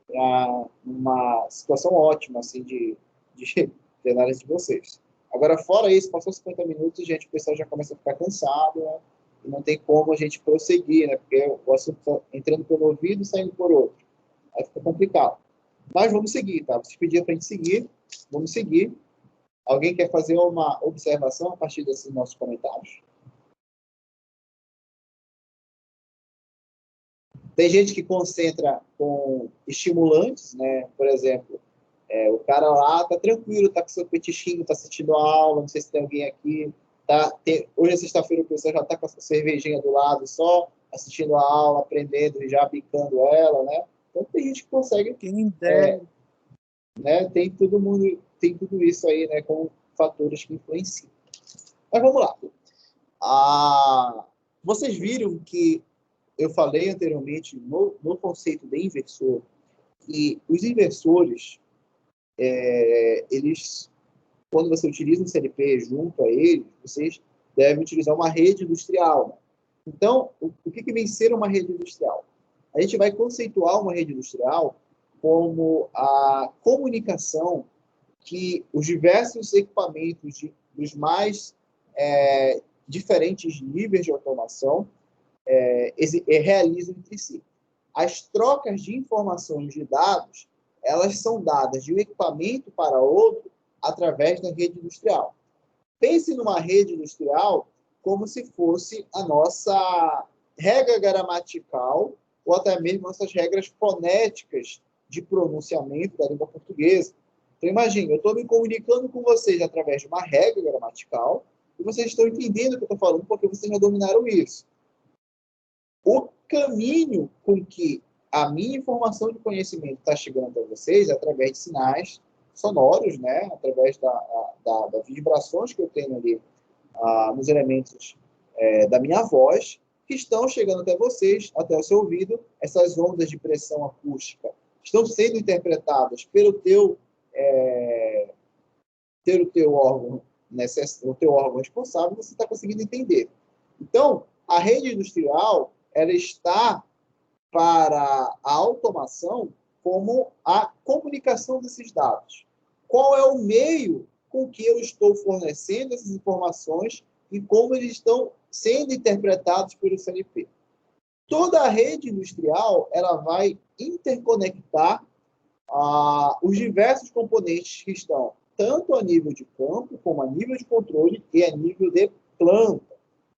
para uma situação ótima, assim, de análise de vocês. Agora, fora isso, passou 50 minutos, gente, o pessoal já começa a ficar cansado, né? E não tem como a gente prosseguir, né? Porque o assunto está entrando pelo ouvido e saindo por outro. Aí fica complicado. Mas vamos seguir, tá? Vocês pediram para a gente seguir, vamos seguir. Alguém quer fazer uma observação a partir desses nossos comentários? Tem gente que concentra com estimulantes, né? Por exemplo, o cara lá tá tranquilo, tá com seu petisquinho, tá assistindo a aula, não sei se tem alguém aqui. Hoje é sexta-feira, o pessoal já tá com a sua cervejinha do lado, só assistindo a aula, aprendendo e já bicando ela, né? Então tem gente que consegue. Quem dera. Né? Tem tudo isso aí, né? Com fatores que influenciam. Mas vamos lá. Vocês viram que eu falei anteriormente no conceito de inversor, que os inversores, eles, quando você utiliza um CLP junto a eles, vocês devem utilizar uma rede industrial. Né? Então, o que vem ser uma rede industrial? A gente vai conceituar uma rede industrial como a comunicação que os diversos equipamentos dos mais diferentes níveis de automação realizam entre si. As trocas de informações de dados, elas são dadas de um equipamento para outro através da rede industrial. Pense numa rede industrial como se fosse a nossa regra gramatical ou até mesmo nossas regras fonéticas de pronunciamento da língua portuguesa. Então, imagine, eu estou me comunicando com vocês através de uma regra gramatical e vocês estão entendendo o que eu estou falando porque vocês já dominaram isso. O caminho com que a minha informação de conhecimento está chegando até vocês é através de sinais sonoros, né? Através das vibrações que eu tenho ali nos elementos da minha voz, que estão chegando até vocês, até o seu ouvido. Essas ondas de pressão acústica estão sendo interpretadas pelo teu órgão, o teu órgão responsável, você está conseguindo entender. Então, a rede industrial, ela está para a automação como a comunicação desses dados. Qual é o meio com que eu estou fornecendo essas informações e como eles estão sendo interpretados pelo CLP. Toda a rede industrial, ela vai interconectar os diversos componentes que estão tanto a nível de campo, como a nível de controle e a nível de planta.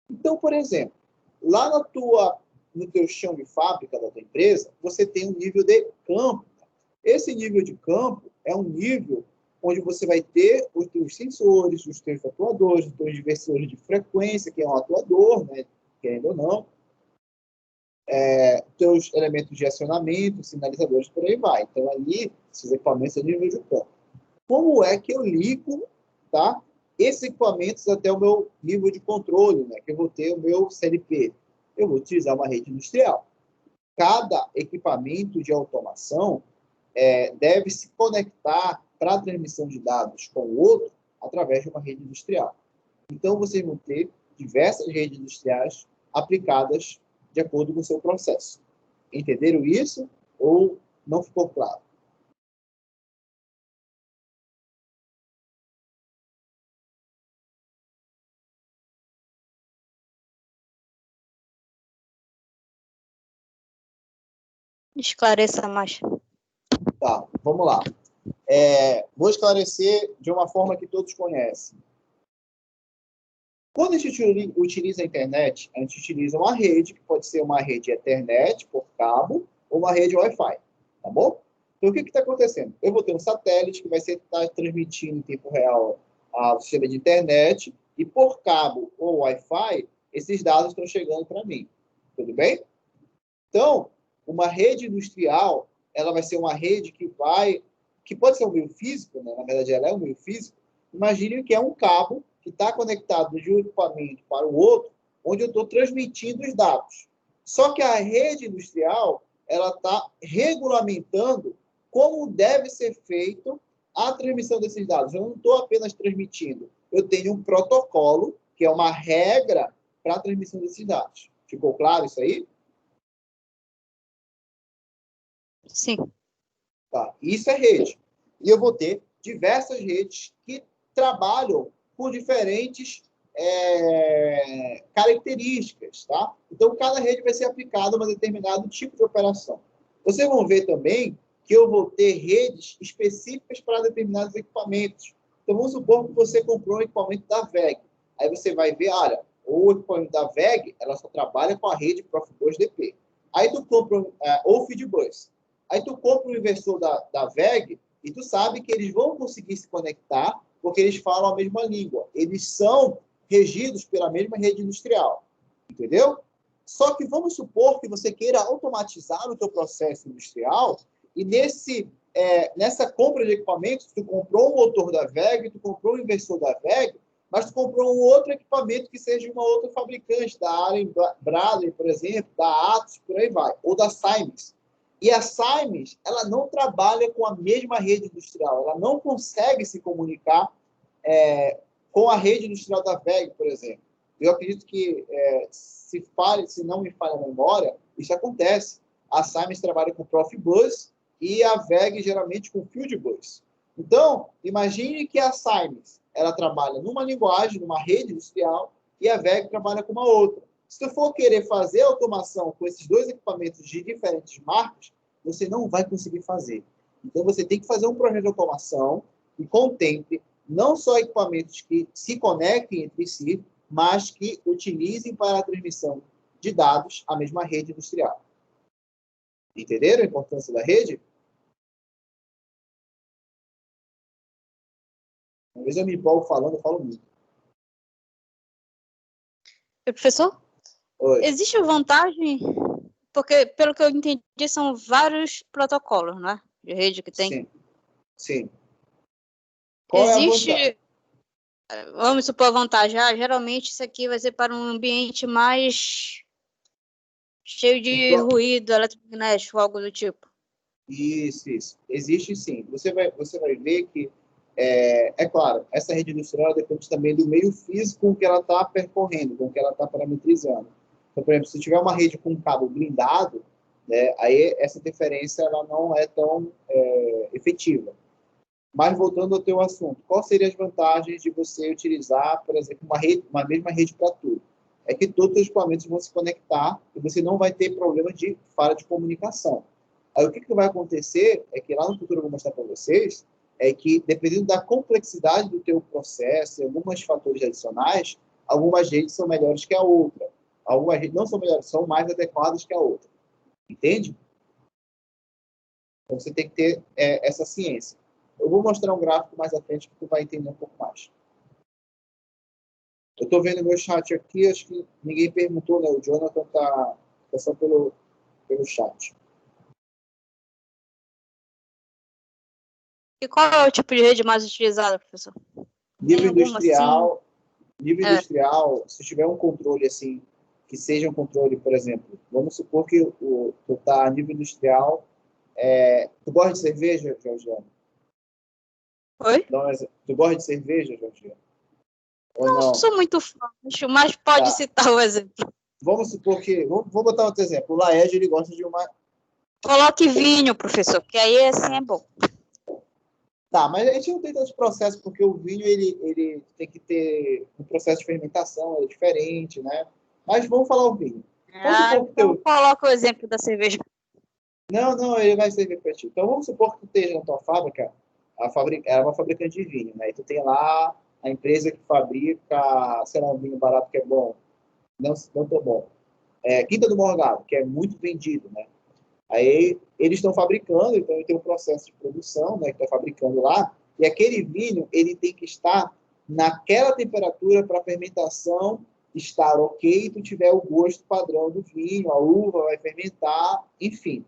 Então, por exemplo, lá no teu chão de fábrica da tua empresa, você tem um nível de campo. Esse nível de campo é um nível onde você vai ter os teus sensores, os teus atuadores, os teus diversiores de frequência, que é um atuador, né, querendo ou não, teus elementos de acionamento, sinalizadores, por aí vai. Então, ali, esses equipamentos são nível de campo. Como é que eu ligo, tá, esses equipamentos até o meu nível de controle, né, que eu vou ter o meu CLP? Eu vou utilizar uma rede industrial. Cada equipamento de automação deve se conectar para a transmissão de dados com o outro através de uma rede industrial. Então, vocês vão ter diversas redes industriais aplicadas de acordo com o seu processo. Entenderam isso ou não ficou claro? Esclareça mais. Tá, vamos lá. Vou esclarecer de uma forma que todos conhecem. Quando a gente utiliza a internet, a gente utiliza uma rede, que pode ser uma rede Ethernet, por cabo, ou uma rede Wi-Fi, tá bom? Então, o que está acontecendo? Eu vou ter um satélite que vai estar transmitindo em tempo real ao sistema de internet, e por cabo ou Wi-Fi, esses dados estão chegando para mim. Tudo bem? Então, uma rede industrial, ela vai ser uma rede que pode ser um meio físico, né? Na verdade, ela é um meio físico. Imagine que é um cabo que está conectado de um equipamento para o outro, onde eu estou transmitindo os dados. Só que a rede industrial, ela está regulamentando como deve ser feito a transmissão desses dados. Eu não estou apenas transmitindo, eu tenho um protocolo, que é uma regra para a transmissão desses dados. Ficou claro isso aí? Sim. Tá. Isso é rede. E eu vou ter diversas redes que trabalham com diferentes características, tá? Então, cada rede vai ser aplicada a um determinado tipo de operação. Vocês vão ver também que eu vou ter redes específicas para determinados equipamentos. Então, vamos supor que você comprou um equipamento da WEG. Aí você vai ver, olha, o equipamento da WEG, ela só trabalha com a rede Profibus DP. Aí tu compra, ou Fieldbus. Aí tu compra um inversor da WEG e tu sabe que eles vão conseguir se conectar porque eles falam a mesma língua. Eles são regidos pela mesma rede industrial. Entendeu? Só que vamos supor que você queira automatizar o teu processo industrial e nessa compra de equipamentos, tu comprou um motor da WEG, tu comprou um inversor da WEG, mas tu comprou um outro equipamento que seja de uma outra fabricante, da Allen Bradley, por exemplo, da Atos, por aí vai, ou da Siemens. E a Siemens, ela não trabalha com a mesma rede industrial, ela não consegue se comunicar com a rede industrial da WEG, por exemplo. Eu acredito que, se não me falha a memória, isso acontece. A Siemens trabalha com Profibus e a WEG geralmente com Fieldbus. Então, imagine que a Siemens ela trabalha numa linguagem, numa rede industrial, e a WEG trabalha com uma outra. Se tu for querer fazer automação com esses dois equipamentos de diferentes marcas, você não vai conseguir fazer. Então, você tem que fazer um projeto de automação que contemple não só equipamentos que se conectem entre si, mas que utilizem para a transmissão de dados a mesma rede industrial. Entenderam a importância da rede? Às vezes eu me empolgo falando, eu falo muito. Professor? Oi. Existe vantagem? Porque, pelo que eu entendi, são vários protocolos, né? De rede que tem. Sim. Sim. Qual Existe, é a vantagem? vamos supor a vantagem, geralmente isso aqui vai ser para um ambiente mais cheio de ruído eletromagnético, algo do tipo. Isso. Existe sim. Você vai ver que, claro, essa rede industrial depende também do meio físico com que ela está percorrendo, com que ela está parametrizando. Então, por exemplo, se tiver uma rede com um cabo blindado, né, aí essa interferência ela não é tão efetiva. Mas voltando ao teu assunto, quais seriam as vantagens de você utilizar, por exemplo, uma mesma rede para tudo? É que todos os equipamentos vão se conectar e você não vai ter problema de falha de comunicação. Aí o que vai acontecer é que lá no futuro eu vou mostrar para vocês, é que dependendo da complexidade do teu processo e alguns fatores adicionais, algumas redes são melhores que a outra. Algumas redes não são melhores, são mais adequadas que a outra. Entende? Então você tem que ter essa ciência. Eu vou mostrar um gráfico mais à frente que tu vai entender um pouco mais. Eu estou vendo meu chat aqui, acho que ninguém perguntou, né? O Jonathan está só pelo chat. E qual é o tipo de rede mais utilizada, professor? Nível industrial, assim? se tiver um controle assim, que seja um controle, por exemplo, vamos supor que tu está a nível industrial, tu gosta de cerveja, Georgiana? Oi? Tu gosta de cerveja, Georgiana? Não sou muito fã, mas pode citar o exemplo. Vamos supor que... Vou botar outro exemplo. O Laed, ele gosta de uma... Coloque vinho, professor, que aí assim é bom. Tá, mas a gente não tem tantos processos, porque o vinho, ele tem que ter um processo de fermentação, é diferente, né? Mas vamos falar o vinho. Então coloca o exemplo da cerveja. Não, ele vai servir para ti. Então, vamos supor que tu esteja na tua fábrica, é uma fabricante de vinho, né? E tu tem lá a empresa que fabrica, sei lá, um vinho barato que é bom, não tão bom. Quinta do Morgado, que é muito vendido, né? Aí eles estão fabricando, então tem um processo de produção, né, que está fabricando lá, e aquele vinho ele tem que estar naquela temperatura para a fermentação estar ok, e tu tiver o gosto padrão do vinho, a uva vai fermentar, enfim.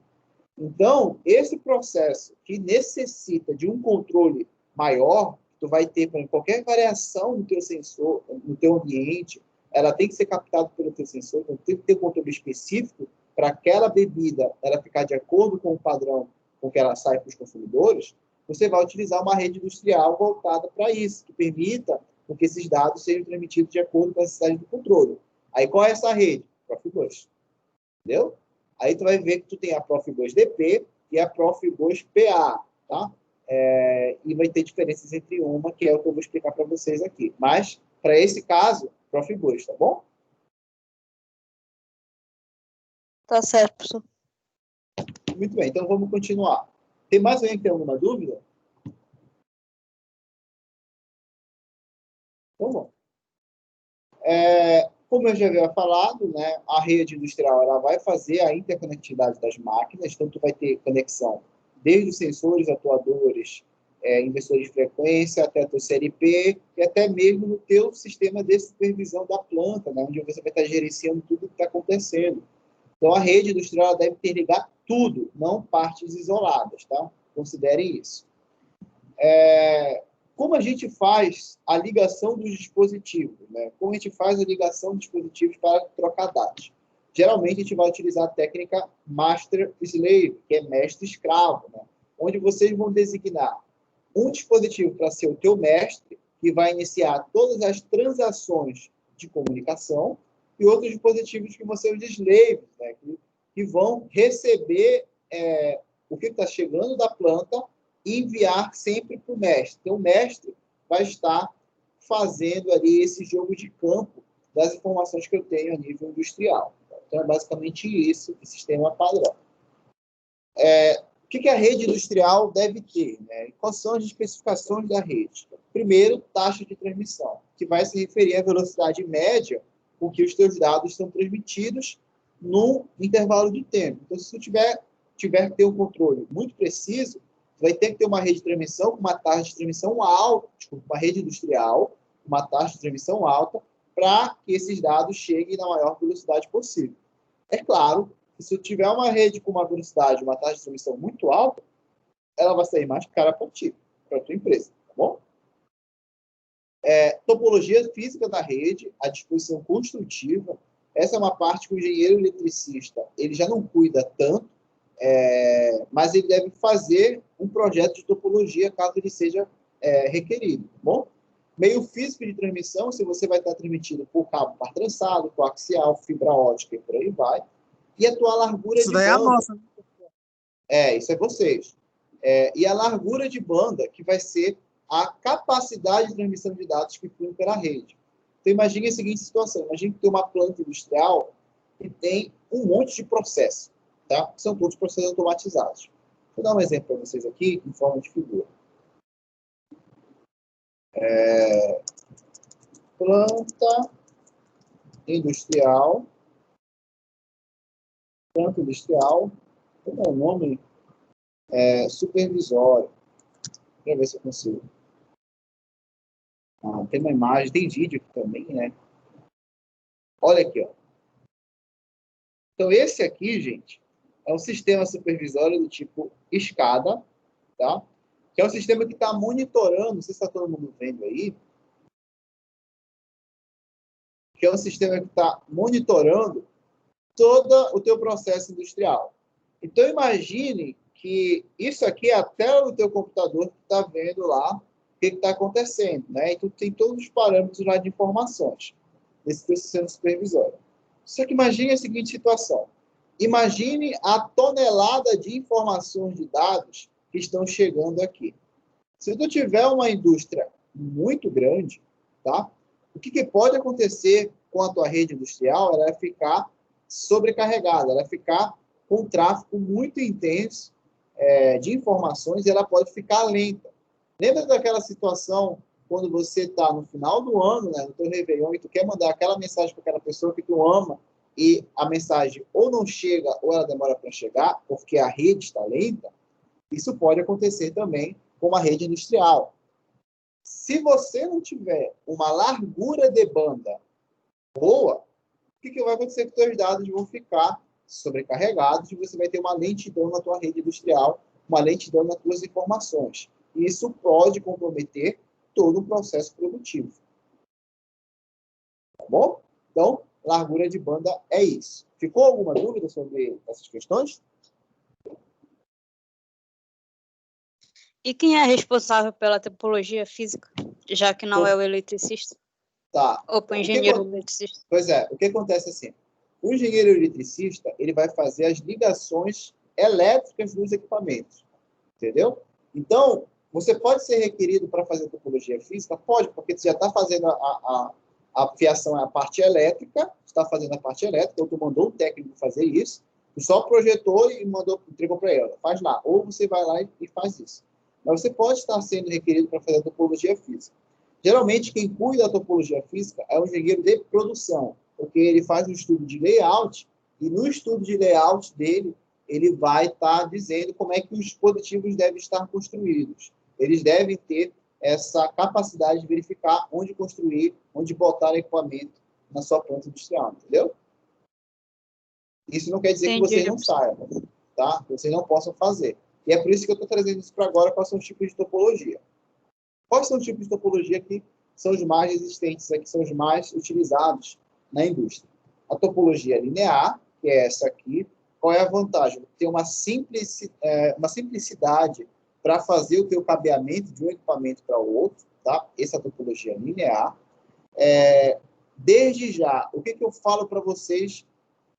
Então, esse processo que necessita de um controle maior, tu vai ter qualquer variação no teu sensor, no teu ambiente, ela tem que ser captada pelo teu sensor, então tem que ter um controle específico. para aquela bebida ela ficar de acordo com o padrão com que ela sai para os consumidores, você vai utilizar uma rede industrial voltada para isso, que permita que esses dados sejam transmitidos de acordo com a necessidade do controle. Aí, qual é essa rede? Profibus. Entendeu? Aí, tu vai ver que tu tem a Profibus DP e a Profibus PA, tá? E vai ter diferenças entre uma, que é o que eu vou explicar para vocês aqui. Mas, para esse caso, Profibus, tá bom? Tá certo, professor. Muito bem, então vamos continuar. Tem mais alguém que tem alguma dúvida? Então, bom. Como eu já havia falado, né, a rede industrial ela vai fazer a interconectividade das máquinas, então tu vai ter conexão desde os sensores atuadores, inversores de frequência, até a tua CLP, e até mesmo no teu sistema de supervisão da planta, né, onde você vai estar gerenciando tudo que está acontecendo. Então, a rede industrial deve interligar tudo, não partes isoladas, tá? Considerem isso. Como a gente faz a ligação dos dispositivos, né? Como a gente faz a ligação dos dispositivos para trocar dados? Geralmente, a gente vai utilizar a técnica Master-Slave, que é mestre-escravo, né? Onde vocês vão designar um dispositivo para ser o teu mestre, que vai iniciar todas as transações de comunicação, e outros dispositivos que vão ser os slaves, né? Que vão receber o que está chegando da planta e enviar sempre para o mestre. Então, o mestre vai estar fazendo ali esse jogo de campo das informações que eu tenho a nível industrial. Então, é basicamente isso, o sistema padrão. O que a rede industrial deve ter? Né? Quais são as especificações da rede? Primeiro, taxa de transmissão, que vai se referir à velocidade média com que os teus dados são transmitidos num intervalo de tempo. Então, se tu tiver que ter um controle muito preciso, vai ter que ter uma rede de transmissão com uma taxa de transmissão alta, uma rede industrial, uma taxa de transmissão alta, para que esses dados cheguem na maior velocidade possível. É claro que se eu tiver uma rede com uma velocidade, uma taxa de transmissão muito alta, ela vai sair mais cara para ti, para a tua empresa, tá bom? Topologia física da rede, a disposição construtiva, essa é uma parte que o engenheiro eletricista ele já não cuida tanto, mas ele deve fazer um projeto de topologia caso ele seja requerido, tá bom? Meio físico de transmissão, se você vai estar transmitindo por cabo par trançado, coaxial, fibra ótica e por aí vai. E a tua largura de banda. Isso daí é a nossa. Isso é vocês. E a largura de banda, que vai ser a capacidade de transmissão de dados que flui pela rede. Então, imagine a seguinte situação. Imagine que tem uma planta industrial que tem um monte de processo. Tá? São todos processos automatizados. Vou dar um exemplo para vocês aqui, em forma de figura. Planta industrial. Planta industrial. Como é o nome? Supervisório. Para ver se eu consigo. Tem uma imagem, tem vídeo aqui também, né? Olha aqui, ó. Então, esse aqui, gente, é um sistema supervisório do tipo escada, tá? Que é um sistema que está monitorando, não sei se está todo mundo vendo aí, que é um sistema que está monitorando todo o teu processo industrial. Então, imagine que isso aqui é até o teu computador que está vendo lá o que está acontecendo, né? Então, tem todos os parâmetros lá de informações desse teu sistema supervisório. Só que imagine a seguinte situação. Imagine a tonelada de informações de dados que estão chegando aqui. Se tu tiver uma indústria muito grande, tá? O que pode acontecer com a tua rede industrial? Ela vai ficar sobrecarregada, ela vai ficar com um tráfego muito intenso de informações e ela pode ficar lenta. Lembra daquela situação quando você está no final do ano, né, no teu Réveillon, e tu quer mandar aquela mensagem para aquela pessoa que tu ama e a mensagem ou não chega ou ela demora para chegar porque a rede está lenta? Isso pode acontecer também com uma rede industrial. Se você não tiver uma largura de banda boa, o que vai acontecer? Que seus dados vão ficar sobrecarregados e você vai ter uma lentidão na tua rede industrial, uma lentidão nas tuas informações. E isso pode comprometer todo o processo produtivo. Tá bom? Então, largura de banda é isso. Ficou alguma dúvida sobre essas questões? E quem é responsável pela topologia física, já que não é o eletricista? Tá. Ou o engenheiro eletricista? Pois é, o que acontece assim? O engenheiro eletricista, ele vai fazer as ligações elétricas dos equipamentos, entendeu? Então, você pode ser requerido para fazer topologia física? Pode, porque você já está fazendo a fiação, a parte elétrica, está fazendo a parte elétrica, ou tu mandou um técnico fazer isso, tu só projetou e entregou para ela, faz lá. Ou você vai lá e faz isso. Mas você pode estar sendo requerido para fazer a topologia física. Geralmente, quem cuida da topologia física é o engenheiro de produção, porque ele faz um estudo de layout, e no estudo de layout dele, ele vai estar dizendo como é que os dispositivos devem estar construídos. Eles devem ter essa capacidade de verificar onde construir, onde botar equipamento na sua planta industrial, entendeu? Isso não quer dizer que vocês não saibam, tá? Que vocês não possam fazer. E é por isso que eu estou trazendo isso para agora, quais são os tipos de topologia. Quais são os tipos de topologia que são os mais existentes aqui, são os mais utilizados na indústria? A topologia linear, que é essa aqui. Qual é a vantagem? Ter uma simplicidade para fazer o teu cabeamento de um equipamento para o outro, tá? Essa é a topologia linear. Desde já, o que eu falo para vocês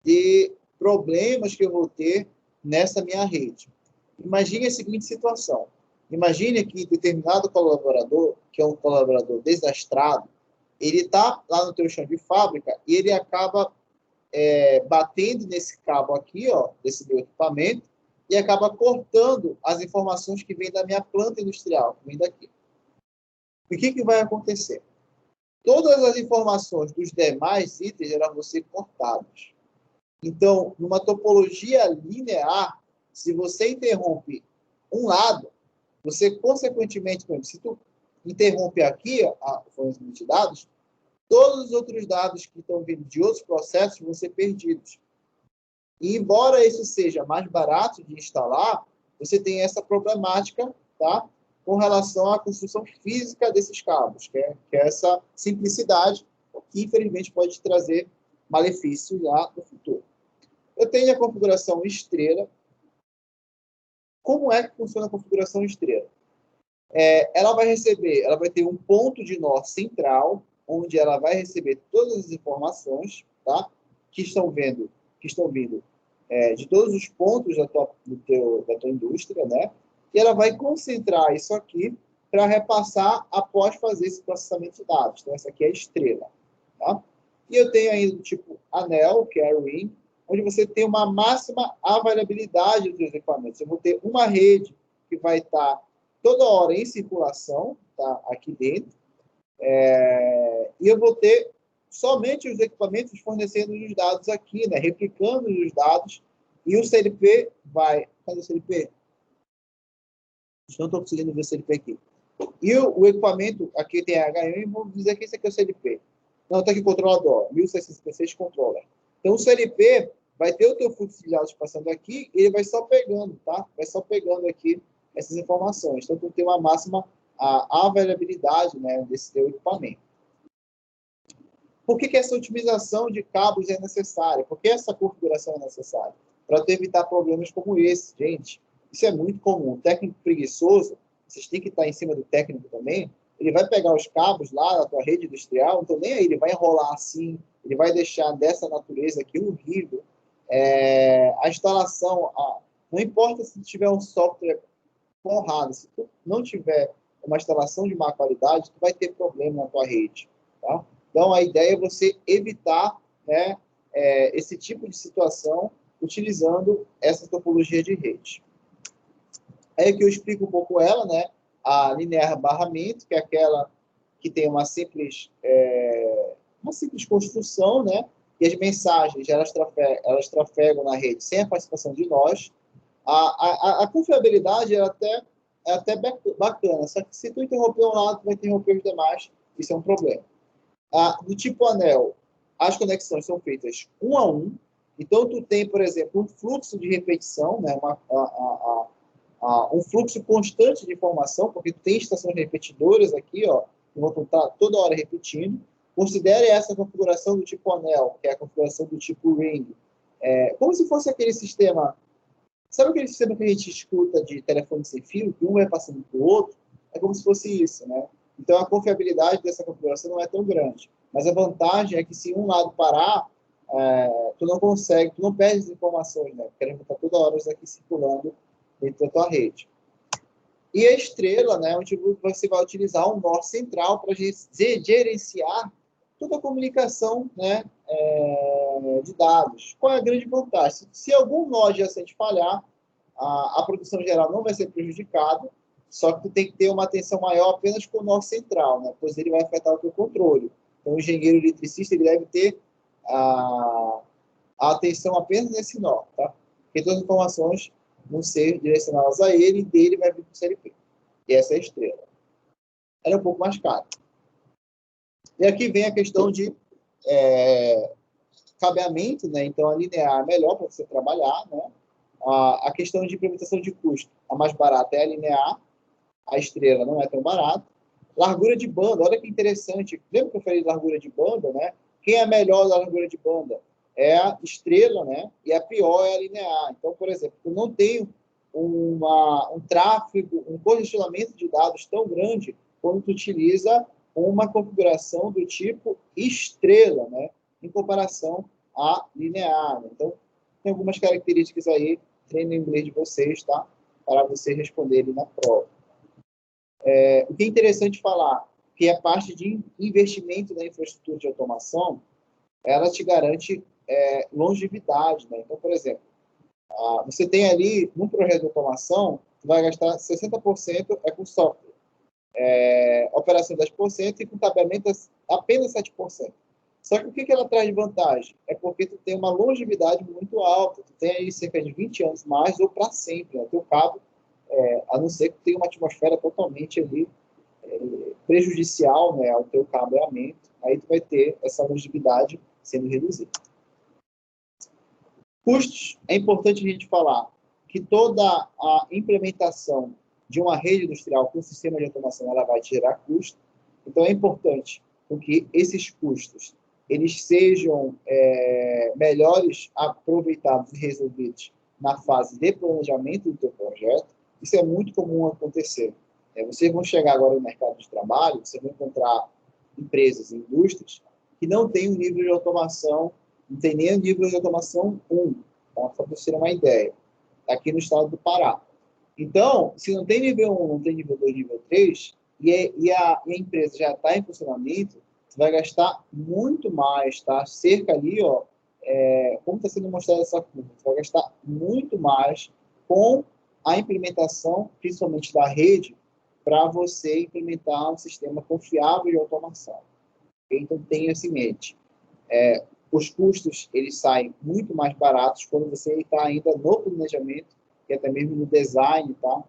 de problemas que eu vou ter nessa minha rede? Imagine a seguinte situação. Imagine que determinado colaborador, que é um colaborador desastrado, ele está lá no teu chão de fábrica e ele acaba batendo nesse cabo aqui, ó, desse meu equipamento, e acaba cortando as informações que vêm da minha planta industrial, que vem daqui. O que vai acontecer? Todas as informações dos demais itens irão ser cortadas. Então, numa topologia linear, se você interrompe um lado, você, consequentemente, por exemplo, se tu interrompe aqui a fornecimento de dados, todos os outros dados que estão vindo de outros processos vão ser perdidos. E, embora isso seja mais barato de instalar, você tem essa problemática, tá? Com relação à construção física desses cabos, que é essa simplicidade que, infelizmente, pode trazer malefícios lá no futuro. Eu tenho a configuração estrela. Como é que funciona a configuração estrela? Ela vai ter um ponto de nó central, onde ela vai receber todas as informações, tá? que estão vindo de todos os pontos da tua indústria, né? E ela vai concentrar isso aqui para repassar após fazer esse processamento de dados. Então, essa aqui é a estrela. Tá? E eu tenho ainda o tipo anel, que é a ring, onde você tem uma máxima avaliabilidade dos equipamentos. Eu vou ter uma rede que vai estar toda hora em circulação, tá? Aqui dentro, e eu vou ter somente os equipamentos fornecendo os dados aqui, né? Replicando os dados, e o CLP vai... Cadê o CLP? Não estou conseguindo ver o CLP aqui. E o equipamento, aqui tem HM, vamos dizer que esse aqui é o CLP. Não, está aqui o controlador, 1656 controller. Então, o CLP vai ter o teu fluxo de dados passando aqui, e ele vai só pegando, tá? Vai só pegando aqui essas informações. Então, tu tem uma máxima avaliabilidade, né, desse teu equipamento. Por que essa otimização de cabos é necessária? Por que essa configuração é necessária? Para evitar problemas como esse, gente. Isso é muito comum. O técnico preguiçoso, vocês têm que estar em cima do técnico também, ele vai pegar os cabos lá da tua rede industrial, então nem aí, ele vai enrolar assim, ele vai deixar dessa natureza aqui horrível. A instalação, não importa se tiver um software honrado, se tu não tiver uma instalação de má qualidade, tu vai ter problema na tua rede, tá? Então, a ideia é você evitar, né, esse tipo de situação utilizando essa topologia de rede. Aí aqui eu explico um pouco ela, né? A linear barramento, que é aquela que tem uma simples construção, né? E as mensagens, elas trafegam na rede sem a participação de nós. A confiabilidade é até bacana, só que se tu interromper um lado, tu vai interromper os demais, isso é um problema. Do tipo anel, as conexões são feitas um a um, então tu tem, por exemplo, um fluxo de repetição, né, um fluxo constante de informação, porque tu tem estações repetidoras aqui, ó, que vão estar toda hora repetindo. Considere essa configuração do tipo anel, que é a configuração do tipo ring, como se fosse aquele sistema. Sabe aquele sistema que a gente escuta de telefone sem fio, que um vai passando para o outro? É como se fosse isso, né? Então, a confiabilidade dessa configuração não é tão grande. Mas a vantagem é que, se um lado parar, tu não consegue, tu não perde as informações, né? Porque a gente está toda hora aqui circulando dentro da tua rede. E a estrela, né? Onde você vai utilizar um nó central para gerenciar toda a comunicação, né? De dados. Qual é a grande vantagem? Se algum nó adjacente falhar, a produção geral não vai ser prejudicada, só que tu tem que ter uma atenção maior apenas com o nó central, né? Pois ele vai afetar o teu controle. Então, o engenheiro eletricista ele deve ter a atenção apenas nesse nó, tá? Porque todas as informações vão ser direcionadas a ele e dele vai vir para o CLP. E essa é a estrela. Ela é um pouco mais cara. E aqui vem a questão de cabeamento, né? Então, a linear é melhor para você trabalhar, né? A questão de implementação de custo, a mais barata é a linear, a estrela não é tão barata. Largura de banda, olha que interessante. Lembra que eu falei de largura de banda, né? Quem é melhor da largura de banda? É a estrela, né? E a pior é a linear. Então, por exemplo, eu não tenho um tráfego, um congestionamento de dados tão grande quando tu utiliza uma configuração do tipo estrela, né? Em comparação à linear. Né? Então, tem algumas características aí, treino em inglês de vocês, tá? Para vocês responderem na prova. O que é interessante falar, que a parte de investimento na infraestrutura de automação, ela te garante longevidade, né? Então, por exemplo, você tem ali, num projeto de automação, você vai gastar 60% com software, operação 10% e com cabeamento apenas 7%. Só que o que ela traz de vantagem? É porque tu tem uma longevidade muito alta, tu tem aí cerca de 20 anos mais ou para sempre, né? O teu cabo, a não ser que tenha uma atmosfera totalmente ali prejudicial, né, ao teu cabeamento, aí tu vai ter essa longevidade sendo reduzida. Custos, é importante a gente falar que toda a implementação de uma rede industrial com sistema de automação, ela vai gerar custo, então é importante que esses custos eles sejam melhores aproveitados e resolvidos na fase de planejamento do teu projeto. Isso é muito comum acontecer. Vocês vão chegar agora no mercado de trabalho, vocês vão encontrar empresas e indústrias que não têm um nível de automação, não tem nem o nível de automação 1, tá? Para vocês terem uma ideia, aqui no estado do Pará. Então, se não tem nível 1, não tem nível 2, nível 3, e a empresa já está em funcionamento, você vai gastar muito mais, tá? Cerca ali, ó, como está sendo mostrado essa curva, você vai gastar muito mais com a implementação, principalmente da rede, para você implementar um sistema confiável de automação. Então, tenha isso em mente. Os custos, eles saem muito mais baratos quando você está ainda no planejamento e até mesmo no design, tá?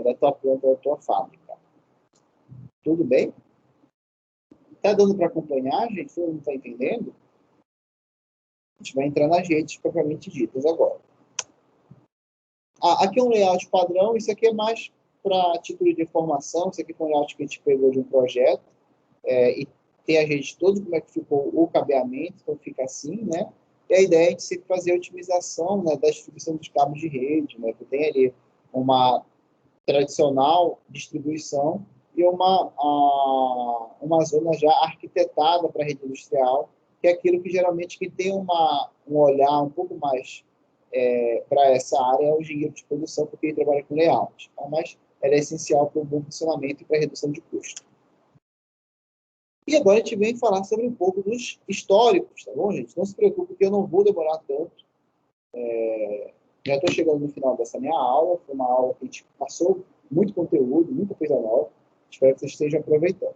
Da tua planta, da tua fábrica. Tudo bem? Está dando para acompanhar, gente? Todo mundo está entendendo? A gente vai entrar nas redes propriamente ditas agora. Aqui é um layout padrão, isso aqui é mais para título de informação, isso aqui foi um layout que a gente pegou de um projeto, e tem a rede toda, como é que ficou o cabeamento, então fica assim, né? E a ideia é de sempre fazer a otimização, né, da distribuição dos cabos de rede, né? Que tem ali uma tradicional distribuição e uma zona já arquitetada para a rede industrial, que é aquilo que geralmente quem tem um olhar um pouco mais para essa área é o engenheiro de produção, porque ele trabalha com layout. Tá? Mas ela é essencial para o bom funcionamento e para a redução de custo. E agora a gente vem falar sobre um pouco dos históricos, tá bom, gente? Não se preocupe que eu não vou demorar tanto. Já estou chegando no final dessa minha aula. Foi uma aula que a gente passou muito conteúdo, muita coisa nova. Espero que vocês estejam aproveitando.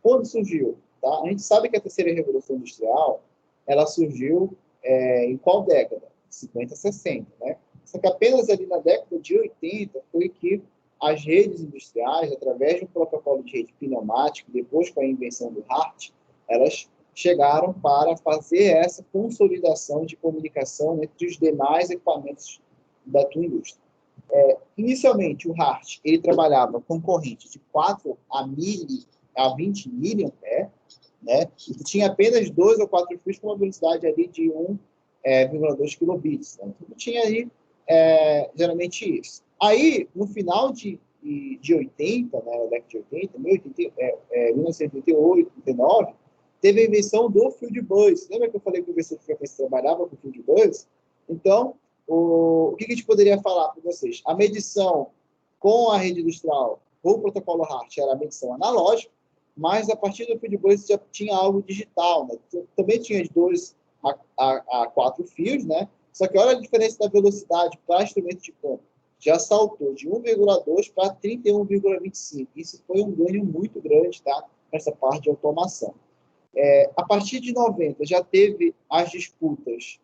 Quando surgiu? Tá? A gente sabe que a terceira revolução industrial ela surgiu em qual década? 50, 60, né? Só que apenas ali na década de 80 foi que as redes industriais, através de um protocolo de rede pneumática, depois com a invenção do Hart, elas chegaram para fazer essa consolidação de comunicação entre os demais equipamentos da tua indústria. Inicialmente, o Hart ele trabalhava com corrente de 4 a 20 miliamperes, né? E tinha apenas 2 ou 4 fios com uma velocidade ali de 1,2 kilobits. Né? Então, tinha aí, geralmente, isso. Aí, no final de 80, né, na década de 80, 1988, 89, teve a invenção do field bus. Lembra que eu falei que o inversor de frequência trabalhava com field bus? Então, o que a gente poderia falar para vocês? A medição com a rede industrial, com o protocolo HART, era a medição analógica, mas a partir do field bus já tinha algo digital. Né? Também tinha de 2 a 4 fios, né? Só que olha a diferença da velocidade para instrumento de campo. Já saltou de 1,2 para 31,25. Isso foi um ganho muito grande, tá? Nessa parte de automação. A partir de 90, já teve as disputas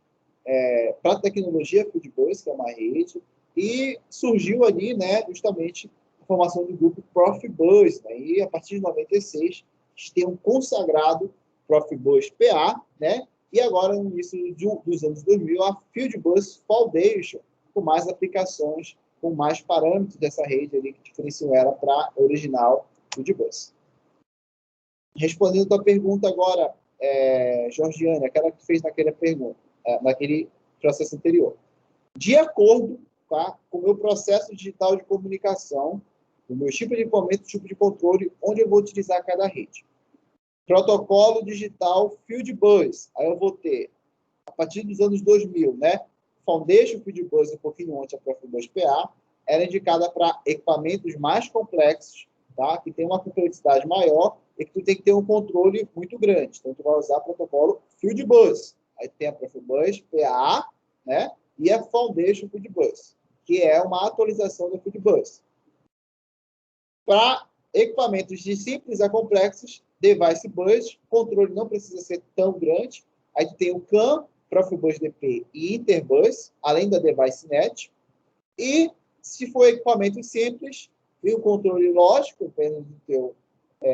para a tecnologia Field Bus, que é uma rede, e surgiu ali, né, justamente a formação do grupo Profibus, né? E a partir de 96, a gente tem um consagrado Profibus PA, né? E agora, no início dos anos 2000, a Field Bus Foundation, com mais aplicações, com mais parâmetros dessa rede ali, que diferenciam ela para a original Field Bus. Respondendo a tua pergunta agora, Georgiane, aquela que fez naquela pergunta, naquele processo anterior. De acordo, tá, com o meu processo digital de comunicação, o meu tipo de equipamento, tipo de controle, onde eu vou utilizar cada rede. Protocolo digital Field Bus. Aí eu vou ter, a partir dos anos 2000, né? Foundation Field Bus, um pouquinho antes a Profibus PA, era indicada para equipamentos mais complexos, tá? Que tem uma complexidade maior e que tu tem que ter um controle muito grande. Então, tu vai usar o protocolo Field Bus. Aí tem a Profibus PA, né? E a Foundation Field Bus, que é uma atualização do Field Bus. Para equipamentos de simples a complexos, Device Bus, o controle não precisa ser tão grande. Aí tu tem o CAN, Profibus DP e Interbus, além da Device Net. E, se for equipamento simples, e o controle lógico, dependendo do teu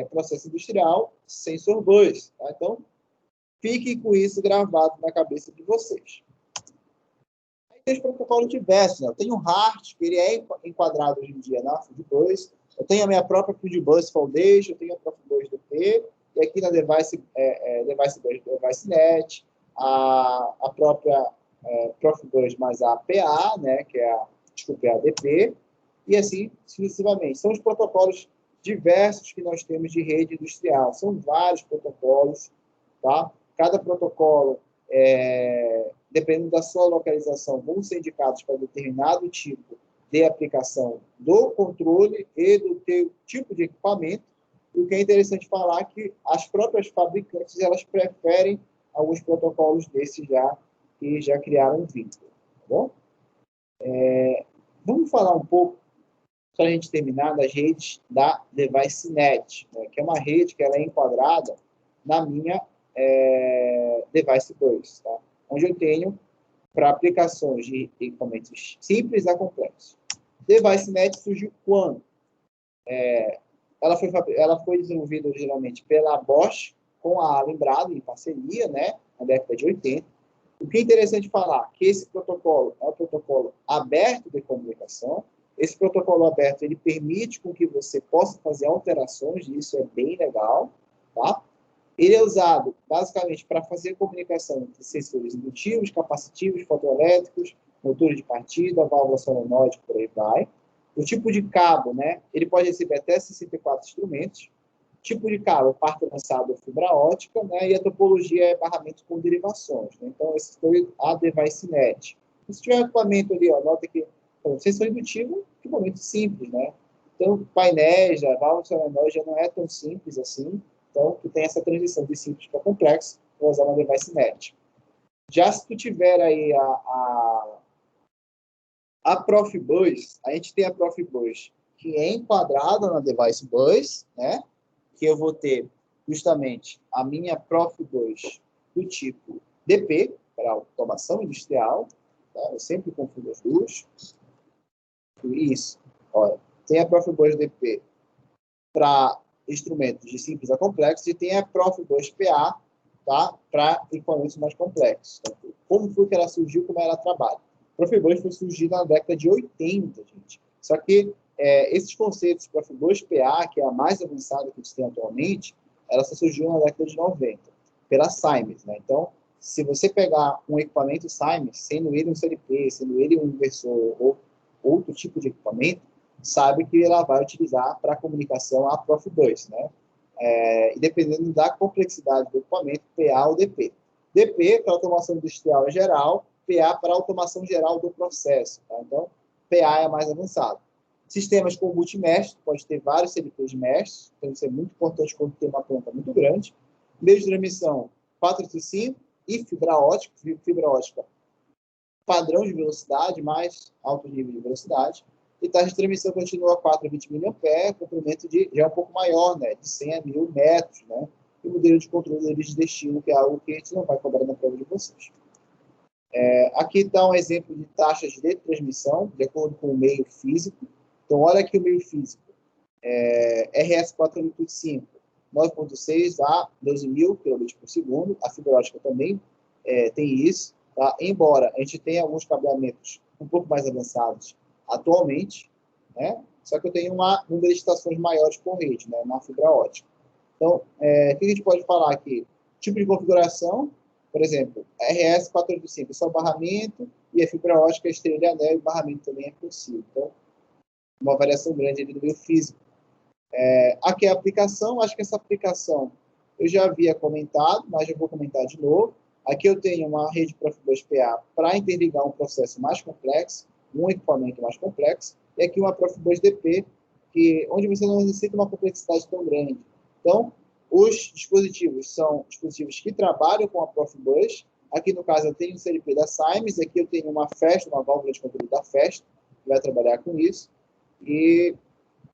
processo industrial, Sensor Bus. Tá? Então, fiquem com isso gravado na cabeça de vocês. Aí tem os protocolos diversos. Né? Eu tenho o HART, que ele é enquadrado hoje em dia na Field Bus. Eu tenho a minha própria Field Bus Foundation, eu tenho a Profibus DP, e aqui na Device Bus, Device Net, a própria Profibus mais a PA, né, que é a ADP, e assim sucessivamente. São os protocolos diversos que nós temos de rede industrial. São vários protocolos, tá? Cada protocolo, dependendo da sua localização, vão ser indicados para determinado tipo de aplicação do controle e do teu tipo de equipamento. E o que é interessante falar é que as próprias fabricantes, elas preferem alguns protocolos desses já, que já criaram um vínculo. Tá bom? Vamos falar um pouco, para a gente terminar, das redes da DeviceNet, né, que é uma rede que ela é enquadrada na minha Device Bus, tá? Onde eu tenho para aplicações de equipamentos simples a complexos. DeviceNet surgiu quando? Ela foi desenvolvida originalmente pela Bosch com a Allen Bradley, em parceria, né, na década de 80. O que é interessante falar que esse protocolo é um protocolo aberto de comunicação. Esse protocolo aberto, ele permite com que você possa fazer alterações, e isso é bem legal, tá? Ele é usado, basicamente, para fazer comunicação entre sensores indutivos, capacitivos, fotoelétricos, motores de partida, válvula solenoide, por aí vai. O tipo de cabo, né? Ele pode receber até 64 instrumentos. Tipo de cabo, parte lançado fibra ótica, né? E a topologia é barramento com derivações. Né? Então, esse foi a DeviceNet. Se tiver um equipamento ali, ó, nota que o sensor indutivo, equipamento simples, né? Então, painéis, a válvula solenoide já não é tão simples assim. Então, tu tem essa transição de simples para complexo, vou usar uma DeviceNet. Já se tu tiver aí a Profibus, a gente tem a Profibus que é enquadrada na Device Bus, né? Que eu vou ter justamente a minha Profibus do tipo DP, para automação industrial, tá? Eu sempre confundo as duas. Isso, olha, tem a Profibus DP para instrumentos de simples a complexos e tem a Profibus PA, tá? Para equipamentos mais complexos. Então, como foi que ela surgiu, como ela trabalha? A Profibus foi surgida na década de 80, gente. Só que esses conceitos Profibus PA, que é a mais avançada que a gente tem atualmente, ela só surgiu na década de 90, pela Siemens, né? Então, se você pegar um equipamento Siemens, sendo ele um CLP, sendo ele um inversor ou outro tipo de equipamento, sabe que ela vai utilizar para comunicação a Profibus, né? E dependendo da complexidade do equipamento, PA ou DP. DP para automação industrial geral, PA para automação geral do processo, tá? Então, PA é mais avançado. Sistemas com multimestre, pode ter vários CLPs mestres, então isso é muito importante quando tem uma planta muito grande. Meio de transmissão 485 e fibra ótica padrão de velocidade, mais alto nível de velocidade, e taxa de transmissão continua 420 mA, comprimento já é um pouco maior, né, de 100 a 1000 metros, né, e o modelo de controle de destino, que é algo que a gente não vai cobrar na prova de vocês. Aqui está um exemplo de taxas de transmissão, de acordo com o meio físico. Então, olha aqui o meio físico. RS 485, 9.6 a 12.000 kb por segundo. A fibra ótica também tem isso. Tá? Embora a gente tenha alguns cabeamentos um pouco mais avançados atualmente, né? Só que eu tenho um número de estações maiores por rede, né, na fibra ótica. Então, o que a gente pode falar aqui? Tipo de configuração, por exemplo, RS 485 é só barramento, e a fibra ótica é estrela de anel, e barramento também é possível. Então, uma variação grande ali no meio físico. Aqui é a aplicação, acho que essa aplicação eu já havia comentado, mas eu vou comentar de novo. Aqui eu tenho uma rede Profibus PA para interligar um processo mais complexo, um equipamento mais complexo, e aqui uma Profibus DP, onde você não necessita uma complexidade tão grande. Então, os dispositivos são dispositivos que trabalham com a Profibus. Aqui, no caso, eu tenho um CLP da Siemens, aqui eu tenho uma Festo, uma válvula de controle da Festo, que vai trabalhar com isso. E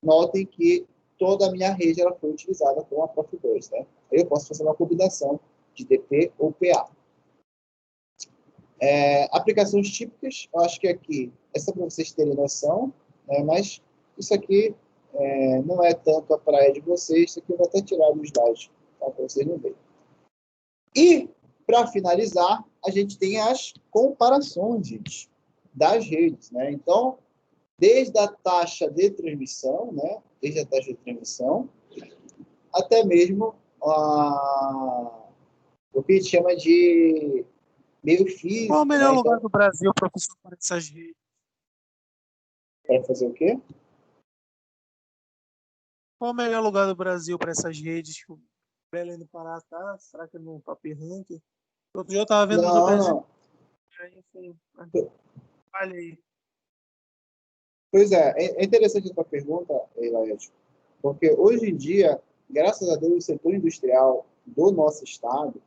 notem que toda a minha rede ela foi utilizada com a Profibus, né? Aí eu posso fazer uma combinação de DP ou PA. Aplicações típicas, eu acho que aqui é só para vocês terem noção, né? Mas isso aqui não é tanto a praia de vocês, isso aqui eu vou até tirar dos dados, tá? Para vocês não verem. E, para finalizar, a gente tem as comparações, gente, das redes, né? Então, desde a taxa de transmissão, né? Desde a taxa de transmissão, até mesmo o que a gente chama de meio físico. Qual o melhor né? lugar Então, do Brasil, professor, para essas redes? para fazer o quê? Qual o melhor lugar do Brasil para essas redes? O Belém do Pará, tá? Será que no Top Rank? Outro dia eu estava vendo nos outros Não. enfim, olha aí. Pois é interessante a sua pergunta, Elaete, porque hoje em dia, graças a Deus, o setor industrial do nosso estado,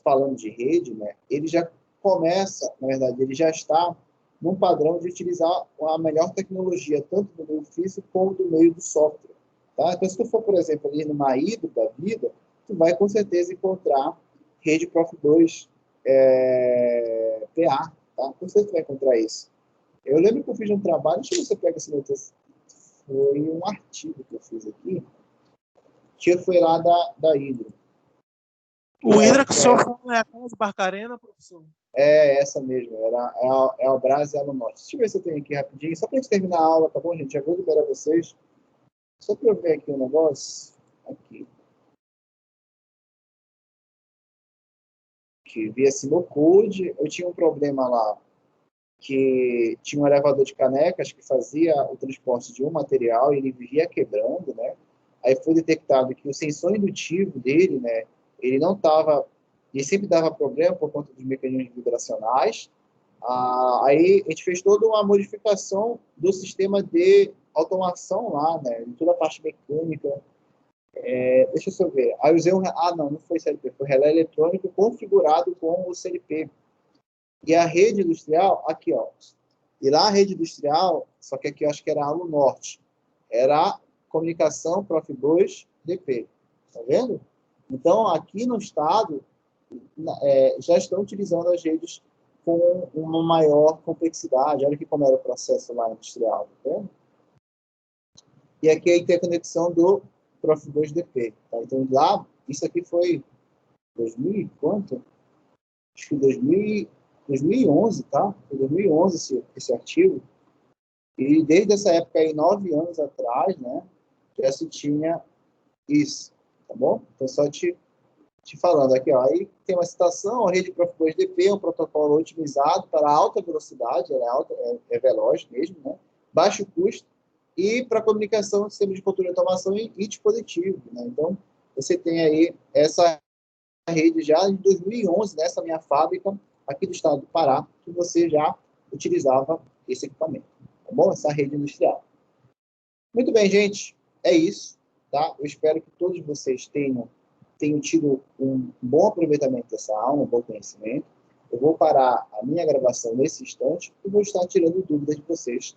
falando de rede, né, ele já começa, na verdade, ele já está num padrão de utilizar a melhor tecnologia, tanto do meio físico como do meio do software. Tá? Então, se tu for, por exemplo, ali numa hidro da vida, tu vai com certeza encontrar rede Profibus PA, tá? Com certeza tu vai encontrar isso. Eu lembro que eu fiz um trabalho, deixa eu ver se eu pego esse notícia. Foi um artigo que eu fiz aqui, que foi lá da Hidro. O Hidra que o senhor falou é aquela de Barcarena, professor? Essa mesmo, é a Brás e a Norte. Deixa eu ver se eu tenho aqui rapidinho, só para a gente terminar a aula, tá bom, gente? Já vou liberar vocês. Só para eu ver aqui um negócio. Aqui. Que vi assim no code, eu tinha um problema lá, que tinha um elevador de canecas que fazia o transporte de um material e ele vivia quebrando, né? Aí foi detectado que o sensor indutivo dele, né, ele não estava, ele sempre dava problema por conta dos mecanismos vibracionais. Aí a gente fez toda uma modificação do sistema de automação lá, né, de toda a parte mecânica. Deixa eu só ver. Aí usei não foi CLP, foi relé eletrônico configurado com o CLP. E a rede industrial, aqui, ó. E lá a rede industrial, só que aqui eu acho que era Alu Norte, era comunicação Profibus DP. Tá vendo? Então, aqui no estado, já estão utilizando as redes com uma maior complexidade. Olha aqui como era o processo lá industrial. Tá vendo? E aqui a interconexão do Profibus DP. Tá? Então, lá, isso aqui foi 2000 e quanto? Acho que 2011, tá? Foi 2011 esse artigo. E desde essa época aí, 9 anos atrás, né, já se tinha isso. tá bom? Então, só te falando aqui, ó, aí tem uma citação, a rede Profibus DP é um protocolo otimizado para alta velocidade, ela é alta, é veloz mesmo, né? Baixo custo, e para comunicação, sistema de controle de automação e dispositivo, né? Então, você tem aí essa rede já em 2011, nessa minha fábrica, aqui do estado do Pará, que você já utilizava esse equipamento, tá bom? Essa rede industrial. Muito bem, gente, é isso, tá? Eu espero que todos vocês tenham tido um bom aproveitamento dessa aula, um bom conhecimento. Eu vou parar a minha gravação nesse instante e vou estar tirando dúvidas de vocês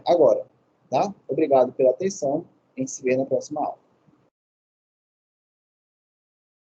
agora, tá? Obrigado pela atenção, a gente se vê na próxima aula.